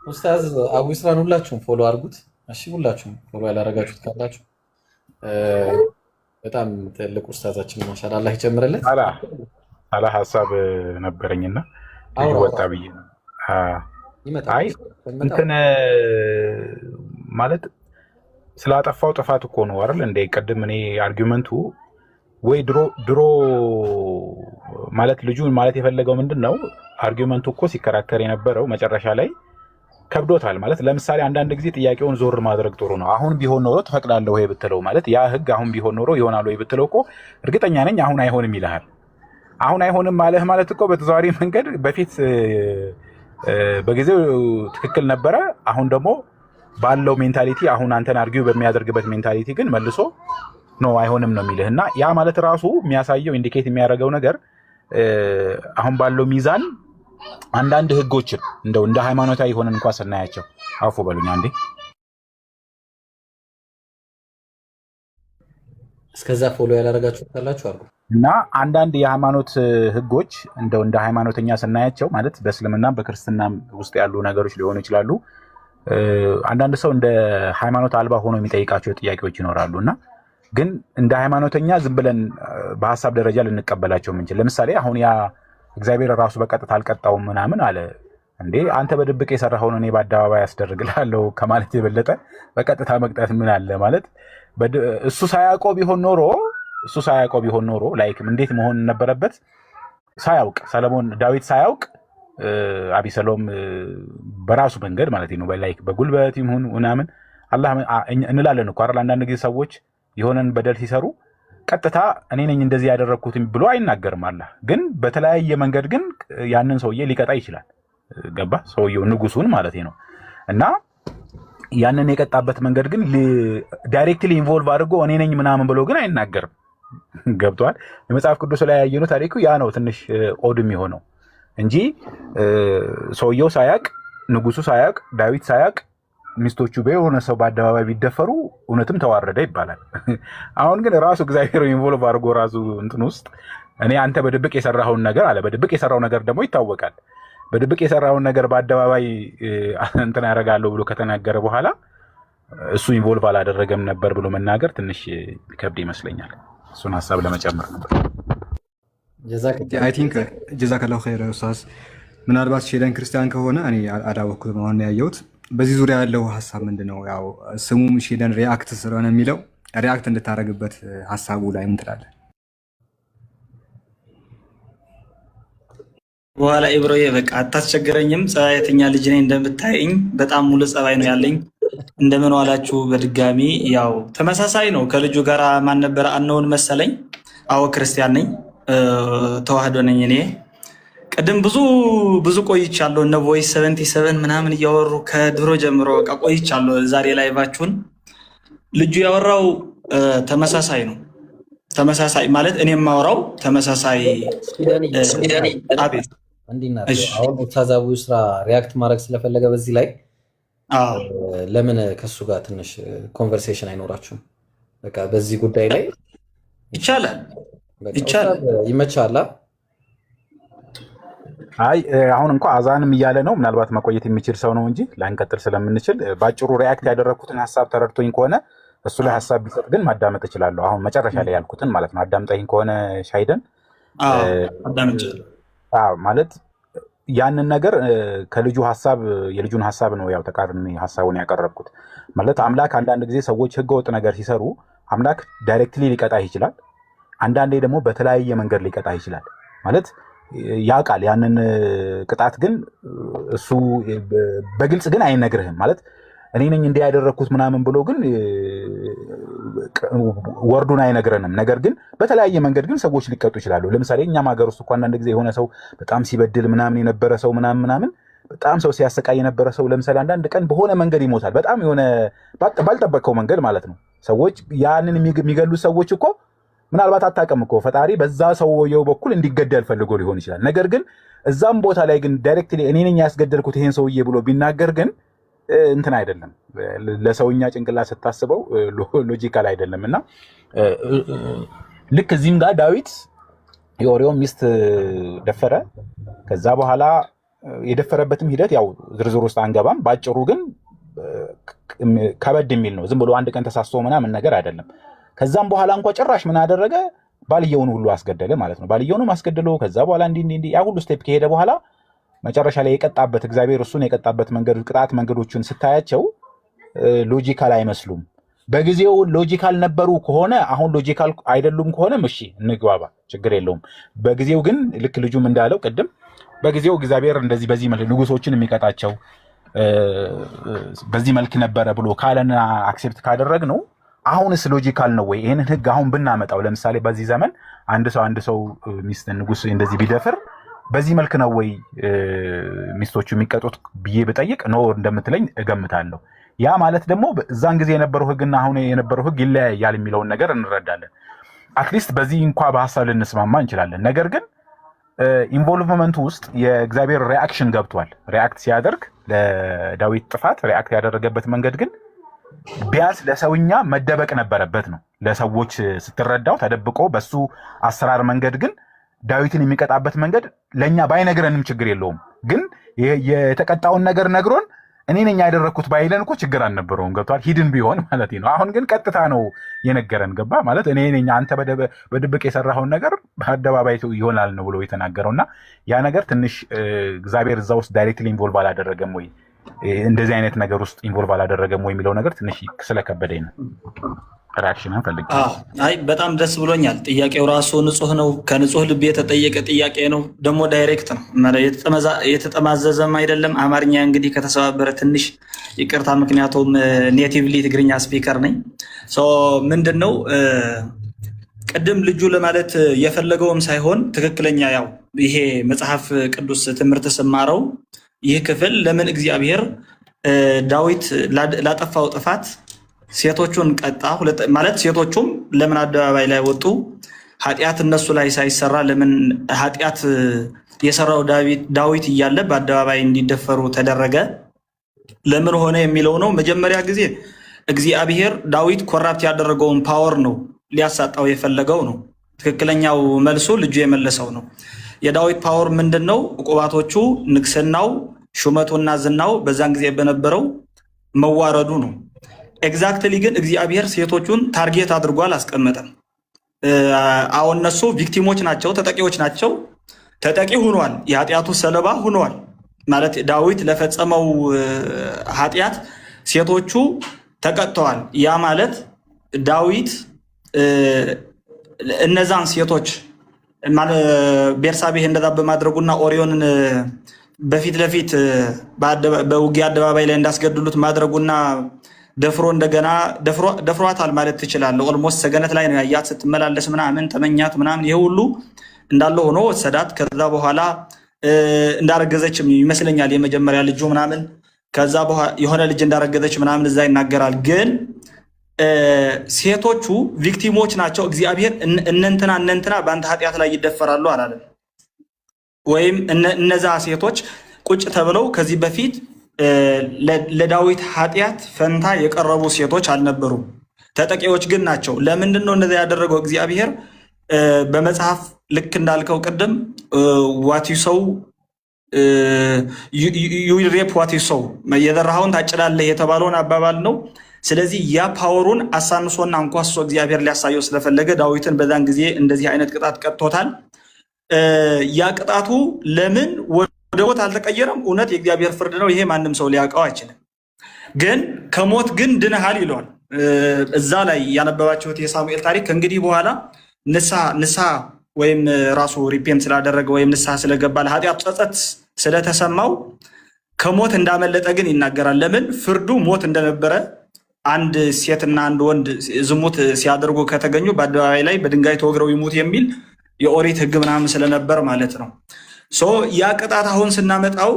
ኡስታዝ አቡ ኢስራን ሁላችሁም ፎሎ አድርጉት እሺ። ሁላችሁም ፎሎ ያላረጋችሁት ካላችሁ በጣም ትልቅ ኡስታዛችን ማሻአላህ አላህ ይጨምርለት። አላ ሐሳብ ነበረኝና ወጣ ብዬ ነው። አይ እንትን ማለት ስላጠፋው ጥፋት እኮ ነው አይደል እንደ ቀድም እኔ አርጊውመንቱ ወይ ድሮ ማለት ልጁ ማለት የፈለገው ምንድነው አርጊውመንቱ እኮ ሲከራከር የነበረው መጨረሻ ላይ ከብዶታል ማለት ለምሳሌ አንዳንድ ጊዜ ጥያቄውን ዞር ማድረግ ጥሩ ነው። አሁን ቢሆን ኖሮ ተፈቅዳለህ ወይ ብትለው ማለት ያ ህግ አሁን ቢሆን ኖሮ ይሆናል ወይ ብትለው እኮ እርግጠኛ ነኝ አሁን አይሆንም ይልሃል። አሁን አይሆንም ማለህ ማለት እኮ በተዘዋዋሪ መንገድ በፊት በጊዜው ትክክል ነበረ፣ አሁን ደግሞ ባለው ሜንታሊቲ አሁን አንተን አርጊው በሚያደርግበት ሜንታሊቲ ግን መልሶ ኖ አይሆንም ነው የሚልህ እና ያ ማለት ራሱ የሚያሳየው ኢንዲኬት የሚያደርገው ነገር አሁን ባለው ሚዛን አንዳንድ ህጎችን እንደው እንደ ሃይማኖታዊ ሆነን እንኳን ስናያቸው አፉ በሉኝ አንዴ እስከዛ ፎሎ ያላረጋችሁት ካላችሁ አርጉ እና አንዳንድ የሃይማኖት ህጎች እንደው እንደ ሃይማኖተኛ ስናያቸው ማለት በእስልምና በክርስትና ውስጥ ያሉ ነገሮች ሊሆኑ ይችላሉ። አንዳንድ ሰው እንደ ሃይማኖት አልባ ሆኖ የሚጠይቃቸው ጥያቄዎች ይኖራሉ እና ግን እንደ ሃይማኖተኛ ዝም ብለን በሐሳብ ደረጃ ልንቀበላቸው የምንችል ለምሳሌ አሁን ያ እግዚአብሔር ራሱ በቀጥታ አልቀጣውም ምናምን አለ እንዴ አንተ በድብቅ የሰራኸውን እኔ በአደባባይ ያስደርግልሃለሁ ከማለት የበለጠ በቀጥታ መቅጣት ምን አለ ማለት እሱ ሳያውቀው ቢሆን ኖሮ ላይክ እንዴት መሆን ነበረበት ሳያውቅ ሰለሞን ዳዊት ሳያውቅ አቢሰሎም በራሱ መንገድ ማለት ነው በላይክ በጉልበት ይሁን ምናምን አላህ እንላለን እኮ አይደል? አንዳንድ ጊዜ ሰዎች የሆነን በደል ሲሰሩ ቀጥታ እኔ ነኝ እንደዚህ ያደረኩት ብሎ አይናገርም። አላህ ግን በተለያየ መንገድ ግን ያንን ሰውዬ ሊቀጣ ይችላል። ገባ? ሰውየው ንጉሱን ማለት ነው። እና ያንን የቀጣበት መንገድ ግን ዳይሬክትሊ ኢንቮልቭ አድርጎ እኔ ነኝ ምናምን ብሎ ግን አይናገርም። ገብቷል? የመጽሐፍ ቅዱስ ላይ ያየነው ታሪኩ ያ ነው ትንሽ ኦድም የሆነው እንጂ ሰውየው ሳያቅ ንጉሱ ሳያቅ ዳዊት ሳያቅ ሚስቶቹ በሆነ ሰው በአደባባይ ቢደፈሩ እውነትም ተዋረደ ይባላል። አሁን ግን ራሱ እግዚአብሔር ኢንቮልቭ አድርጎ ራሱ እንትን ውስጥ እኔ አንተ በድብቅ የሰራኸውን ነገር አለ። በድብቅ የሰራው ነገር ደግሞ ይታወቃል። በድብቅ የሰራውን ነገር በአደባባይ እንትን ያደርጋለሁ ብሎ ከተናገረ በኋላ እሱ ኢንቮልቭ አላደረገም ነበር ብሎ መናገር ትንሽ ከብድ ይመስለኛል። እሱን ሀሳብ ለመጨመር ነበር። አይ ቲንክ ጀዛከላሁ ኸይር ኡስታዝ። ምናልባት ሼደን ክርስቲያን ከሆነ እኔ አላወቅኩትም፣ አሁን ያየሁት። በዚህ ዙሪያ ያለው ሀሳብ ምንድን ነው? ያው ስሙም ሼደን ሪአክት ስለሆነ የሚለው ሪአክት እንድታደርግበት ሀሳቡ ላይ ምን ትላለህ? በኋላ ኢብሮዬ በቃ አታስቸግረኝም። ጸባይተኛ ልጅ ነኝ እንደምታየኝ፣ በጣም ሙሉ ጸባይ ነው ያለኝ። እንደምን ዋላችሁ? በድጋሚ ያው ተመሳሳይ ነው ከልጁ ጋር ማን ነበር አነውን መሰለኝ። አዎ ክርስቲያን ነኝ፣ ተዋህዶ ነኝ እኔ። ቅድም ብዙ ቆይቻለሁ። እነ ቮይስ 77 ምናምን እያወሩ ከድሮ ጀምሮ በቃ ቆይቻለሁ። ዛሬ ላይቫችሁን ልጁ ያወራው ተመሳሳይ ነው። ተመሳሳይ ማለት እኔ የማወራው ተመሳሳይ አቤት አሁን ኡስታዛዊ ስራ ሪያክት ማድረግ ስለፈለገ በዚህ ላይ ለምን ከሱ ጋር ትንሽ ኮንቨርሴሽን አይኖራችሁም? በቃ በዚህ ጉዳይ ላይ ይቻላል ይመቻላ። አይ አሁን እንኳን አዛንም እያለ ነው። ምናልባት መቆየት የሚችል ሰው ነው እንጂ ላንቀጥል ስለምንችል ባጭሩ ሪያክት ያደረኩትን ሀሳብ ተረድቶኝ ከሆነ እሱ ላይ ሀሳብ ቢሰጥ ግን ማዳመጥ እችላለሁ። አሁን መጨረሻ ላይ ያልኩትን ማለት ነው። አዳምጠኝ ከሆነ ሻይደን ማለት ያንን ነገር ከልጁ ሀሳብ የልጁን ሀሳብ ነው ያው ተቃርኒ ሀሳቡን ያቀረብኩት ማለት አምላክ አንዳንድ ጊዜ ሰዎች ህገወጥ ነገር ሲሰሩ አምላክ ዳይሬክትሊ ሊቀጣ ይችላል። አንዳንዴ ደግሞ በተለያየ መንገድ ሊቀጣ ይችላል ማለት ያውቃል። ያንን ቅጣት ግን እሱ በግልጽ ግን አይነግርህም ማለት እኔ ነኝ እንዲያደረኩት ምናምን ብሎ ግን ወርዱን አይነግረንም። ነገር ግን በተለያየ መንገድ ግን ሰዎች ሊቀጡ ይችላሉ። ለምሳሌ እኛም ሀገር ውስጥ እንኳን አንዳንድ ጊዜ የሆነ ሰው በጣም ሲበድል ምናምን የነበረ ሰው ምናምን በጣም ሰው ሲያሰቃይ የነበረ ሰው ለምሳሌ አንዳንድ ቀን በሆነ መንገድ ይሞታል። በጣም የሆነ ባልጠበቅከው መንገድ ማለት ነው። ሰዎች ያንን የሚገሉ ሰዎች እኮ ምናልባት አታውቅም እኮ ፈጣሪ በዛ ሰውየው በኩል እንዲገደል ፈልጎ ሊሆን ይችላል። ነገር ግን እዛም ቦታ ላይ ግን ዳይሬክትሊ እኔ ነኝ ያስገደልኩት ይሄን ሰውዬ ብሎ ቢናገር ግን እንትን አይደለም፣ ለሰውኛ ጭንቅላት ስታስበው ሎጂካል አይደለም። እና ልክ እዚህም ጋር ዳዊት የኦሪዮን ሚስት ደፈረ። ከዛ በኋላ የደፈረበትም ሂደት ያው ዝርዝር ውስጥ አንገባም። ባጭሩ ግን ከበድ የሚል ነው። ዝም ብሎ አንድ ቀን ተሳስቶ ምናምን ነገር አይደለም። ከዛም በኋላ እንኳን ጭራሽ ምን አደረገ? ባልየውን ሁሉ አስገደለ ማለት ነው። ባልየውንም አስገድሎ ከዛ በኋላ እንዲህ ያ ሁሉ ስቴፕ ከሄደ በኋላ መጨረሻ ላይ የቀጣበት እግዚአብሔር እሱን የቀጣበት መንገድ ቅጣት መንገዶቹን ስታያቸው ሎጂካል አይመስሉም። በጊዜው ሎጂካል ነበሩ ከሆነ አሁን ሎጂካል አይደሉም ከሆነ እሺ እንግባባ፣ ችግር የለውም። በጊዜው ግን ልክ ልጁም እንዳለው ቅድም በጊዜው እግዚአብሔር እንደዚህ በዚህ መልክ ንጉሶችን የሚቀጣቸው በዚህ መልክ ነበረ ብሎ ካለና አክሴፕት ካደረግ ነው አሁንስ ሎጂካል ነው ወይ? ይሄንን ህግ አሁን ብናመጣው ለምሳሌ በዚህ ዘመን አንድ ሰው ሚስት ንጉስ እንደዚህ ቢደፍር በዚህ መልክ ነው ወይ ሚስቶቹ የሚቀጡት ብዬ ብጠይቅ ኖ እንደምትለኝ እገምታለሁ። ያ ማለት ደግሞ እዛን ጊዜ የነበረው ህግና አሁን የነበረው ህግ ይለያያል የሚለውን ነገር እንረዳለን። አትሊስት በዚህ እንኳ በሀሳብ ልንስማማ እንችላለን። ነገር ግን ኢንቮልቭመንቱ ውስጥ የእግዚአብሔር ሪአክሽን ገብቷል። ሪአክት ሲያደርግ ለዳዊት ጥፋት ሪአክት ያደረገበት መንገድ ግን ቢያንስ ለሰውኛ መደበቅ ነበረበት ነው። ለሰዎች ስትረዳው ተደብቆ በሱ አሰራር መንገድ ግን ዳዊትን የሚቀጣበት መንገድ ለኛ ባይነግረንም ችግር የለውም። ግን የተቀጣውን ነገር ነግሮን እኔ ነኝ ያደረኩት ባይለን እኮ ችግር አልነበረውም። ገብቷል? ሂድን ቢሆን ማለት ነው። አሁን ግን ቀጥታ ነው የነገረን። ገባ ማለት እኔ ነኝ አንተ በድብቅ የሰራኸውን ነገር በአደባባይ ይሆናል ነው ብሎ የተናገረውና ያ ነገር ትንሽ እግዚአብሔር እዛ ውስጥ ዳይሬክትሊ ኢንቮልቭ አላደረገም ወይ እንደዚህ አይነት ነገር ውስጥ ኢንቮልቭ አላደረገም ወይ የሚለው ነገር ትንሽ ስለከበደኝ ነው። ሪአክሽንን ፈልጌ። አይ በጣም ደስ ብሎኛል። ጥያቄው ራሱ ንጹህ ነው፣ ከንጹህ ልብ የተጠየቀ ጥያቄ ነው፣ ደግሞ ዳይሬክት ነው፣ የተጠማዘዘም አይደለም። አማርኛ እንግዲህ ከተሰባበረ ትንሽ ይቅርታ፣ ምክንያቱም ኔቲቭሊ ትግርኛ ስፒከር ነኝ። ምንድን ነው ቅድም ልጁ ለማለት የፈለገውም ሳይሆን ትክክለኛ ያው ይሄ መጽሐፍ ቅዱስ ትምህርት ስማረው ይህ ክፍል ለምን እግዚአብሔር ዳዊት ላጠፋው ጥፋት ሴቶቹን ቀጣ ማለት ሴቶቹም ለምን አደባባይ ላይ ወጡ? ኃጢአት እነሱ ላይ ሳይሰራ ለምን ኃጢአት የሰራው ዳዊት እያለ በአደባባይ እንዲደፈሩ ተደረገ? ለምን ሆነ የሚለው ነው። መጀመሪያ ጊዜ እግዚአብሔር ዳዊት ኮራፕት ያደረገውን ፓወር ነው ሊያሳጣው የፈለገው ነው። ትክክለኛው መልሱ ልጁ የመለሰው ነው። የዳዊት ፓወር ምንድን ነው? ዕቁባቶቹ፣ ንግስናው፣ ሹመቱና ዝናው በዛን ጊዜ በነበረው መዋረዱ ነው። ኤግዛክትሊ ግን እግዚአብሔር ሴቶቹን ታርጌት አድርጎ አላስቀመጠም። አሁን እነሱ ቪክቲሞች ናቸው፣ ተጠቂዎች ናቸው። ተጠቂ ሆኗል፣ የኃጢአቱ ሰለባ ሆኗል። ማለት ዳዊት ለፈጸመው ኃጢአት ሴቶቹ ተቀጥተዋል። ያ ማለት ዳዊት እነዛን ሴቶች ቤርሳቤህ እንደዛ በማድረጉና ኦሪዮንን በፊት ለፊት በውጊያ አደባባይ ላይ እንዳስገድሉት ማድረጉና ደፍሮ እንደገና ደፍሯታል ማለት ትችላለህ። ኦልሞስት ሰገነት ላይ ነው ያያት ስትመላለስ ምናምን ተመኛት ምናምን። ይሄ ሁሉ እንዳለ ሆኖ ወሰዳት። ከዛ በኋላ እንዳረገዘችም ይመስለኛል የመጀመሪያ ልጁ ምናምን። ከዛ በኋላ የሆነ ልጅ እንዳረገዘች ምናምን እዛ ይናገራል። ግን ሴቶቹ ቪክቲሞች ናቸው። እግዚአብሔር እነንትና በአንተ ኃጢአት ላይ ይደፈራሉ አላለም። ወይም እነዛ ሴቶች ቁጭ ተብለው ከዚህ በፊት ለዳዊት ኃጢአት ፈንታ የቀረቡ ሴቶች አልነበሩም። ተጠቂዎች ግን ናቸው። ለምንድን ነው እንደዚያ ያደረገው እግዚአብሔር? በመጽሐፍ ልክ እንዳልከው ቅድም ዋቲሰው ዩሬፕ ዋቲሰው የዘራኸውን ታጭዳለህ የተባለውን አባባል ነው። ስለዚህ ያ ፓወሩን አሳንሶና አንኳሶ እግዚአብሔር ሊያሳየው ስለፈለገ ዳዊትን በዛን ጊዜ እንደዚህ አይነት ቅጣት ቀጥቶታል። ያ ቅጣቱ ለምን ወደ ሞት አልተቀየረም? እውነት የእግዚአብሔር ፍርድ ነው። ይሄ ማንም ሰው ሊያውቀው አይችልም። ግን ከሞት ግን ድነሃል ይለዋል። እዛ ላይ ያነበባችሁት የሳሙኤል ታሪክ ከእንግዲህ በኋላ ንስሐ ወይም ራሱ ሪፔንት ስላደረገ ወይም ንስሐ ስለገባ ለኃጢአት ጸጸት ስለተሰማው ከሞት እንዳመለጠ ግን ይናገራል። ለምን? ፍርዱ ሞት እንደነበረ አንድ ሴትና አንድ ወንድ ዝሙት ሲያደርጉ ከተገኙ በአደባባይ ላይ በድንጋይ ተወግረው ይሙት የሚል የኦሪት ሕግ ምናምን ስለነበር ማለት ነው። ያ ቅጣት አሁን ስናመጣው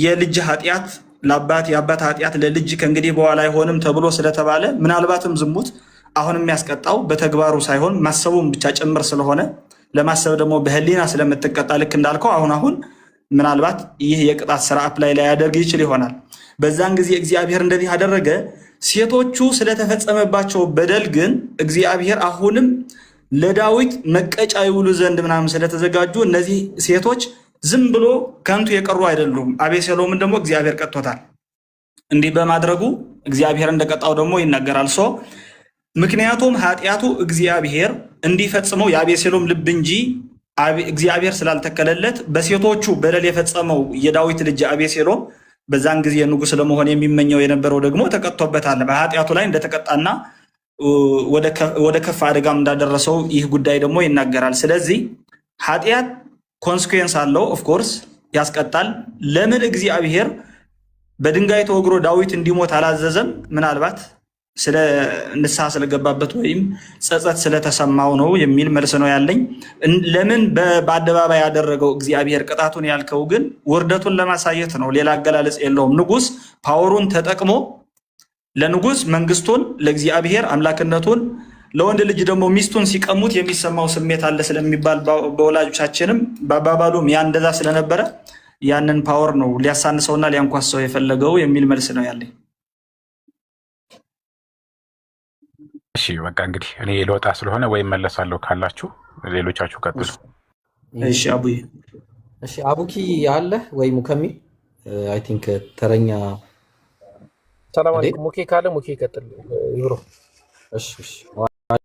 የልጅ ኃጢአት ለአባት የአባት ኃጢአት ለልጅ ከእንግዲህ በኋላ አይሆንም ተብሎ ስለተባለ ምናልባትም ዝሙት አሁን የሚያስቀጣው በተግባሩ ሳይሆን ማሰቡን ብቻ ጭምር ስለሆነ ለማሰብ ደግሞ በህሊና ስለምትቀጣ ልክ እንዳልከው አሁን ምናልባት ይህ የቅጣት ስርዓት ላይ ያደርግ ይችል ይሆናል። በዛን ጊዜ እግዚአብሔር እንደዚህ አደረገ። ሴቶቹ ስለተፈጸመባቸው በደል ግን እግዚአብሔር አሁንም ለዳዊት መቀጫ ይውሉ ዘንድ ምናምን ስለተዘጋጁ እነዚህ ሴቶች ዝም ብሎ ከንቱ የቀሩ አይደሉም። አቤሴሎምን ደግሞ እግዚአብሔር ቀጥቶታል። እንዲህ በማድረጉ እግዚአብሔር እንደቀጣው ደግሞ ይናገራል። ምክንያቱም ኃጢአቱ እግዚአብሔር እንዲፈጽመው የአቤሴሎም ልብ እንጂ እግዚአብሔር ስላልተከለለት በሴቶቹ በደል የፈጸመው የዳዊት ልጅ አቤሴሎም በዛን ጊዜ ንጉሥ ለመሆን የሚመኘው የነበረው ደግሞ ተቀጥቶበታል። በኃጢአቱ ላይ እንደተቀጣና ወደ ከፍ አደጋም እንዳደረሰው ይህ ጉዳይ ደግሞ ይናገራል። ስለዚህ ኃጢአት ኮንስኩዌንስ አለው፣ ኦፍኮርስ ያስቀጣል። ለምን እግዚአብሔር በድንጋይ ተወግሮ ዳዊት እንዲሞት አላዘዘም? ምናልባት ስለ ንስሐ ስለገባበት ወይም ጸጸት ስለተሰማው ነው የሚል መልስ ነው ያለኝ። ለምን በአደባባይ ያደረገው እግዚአብሔር ቅጣቱን ያልከው ግን ውርደቱን ለማሳየት ነው። ሌላ አገላለጽ የለውም። ንጉሥ ፓወሩን ተጠቅሞ ለንጉሥ መንግስቱን፣ ለእግዚአብሔር አምላክነቱን፣ ለወንድ ልጅ ደግሞ ሚስቱን ሲቀሙት የሚሰማው ስሜት አለ ስለሚባል በወላጆቻችንም በአባባሉም ያ እንደዛ ስለነበረ ያንን ፓወር ነው ሊያሳንሰውና ሊያንኳሰው የፈለገው የሚል መልስ ነው ያለኝ። እሺ በቃ እንግዲህ እኔ ልወጣ ስለሆነ ወይም መለሳለሁ ካላችሁ ሌሎቻችሁ ቀጥሉ። እሺ አቡዬ። እሺ አቡኪ አለ ወይ ሙከሚል? አይ ቲንክ ተረኛ። ሰላም አለይኩም። ሙኬ ካለ ሙኬ ይቀጥል ይብሮ። እሺ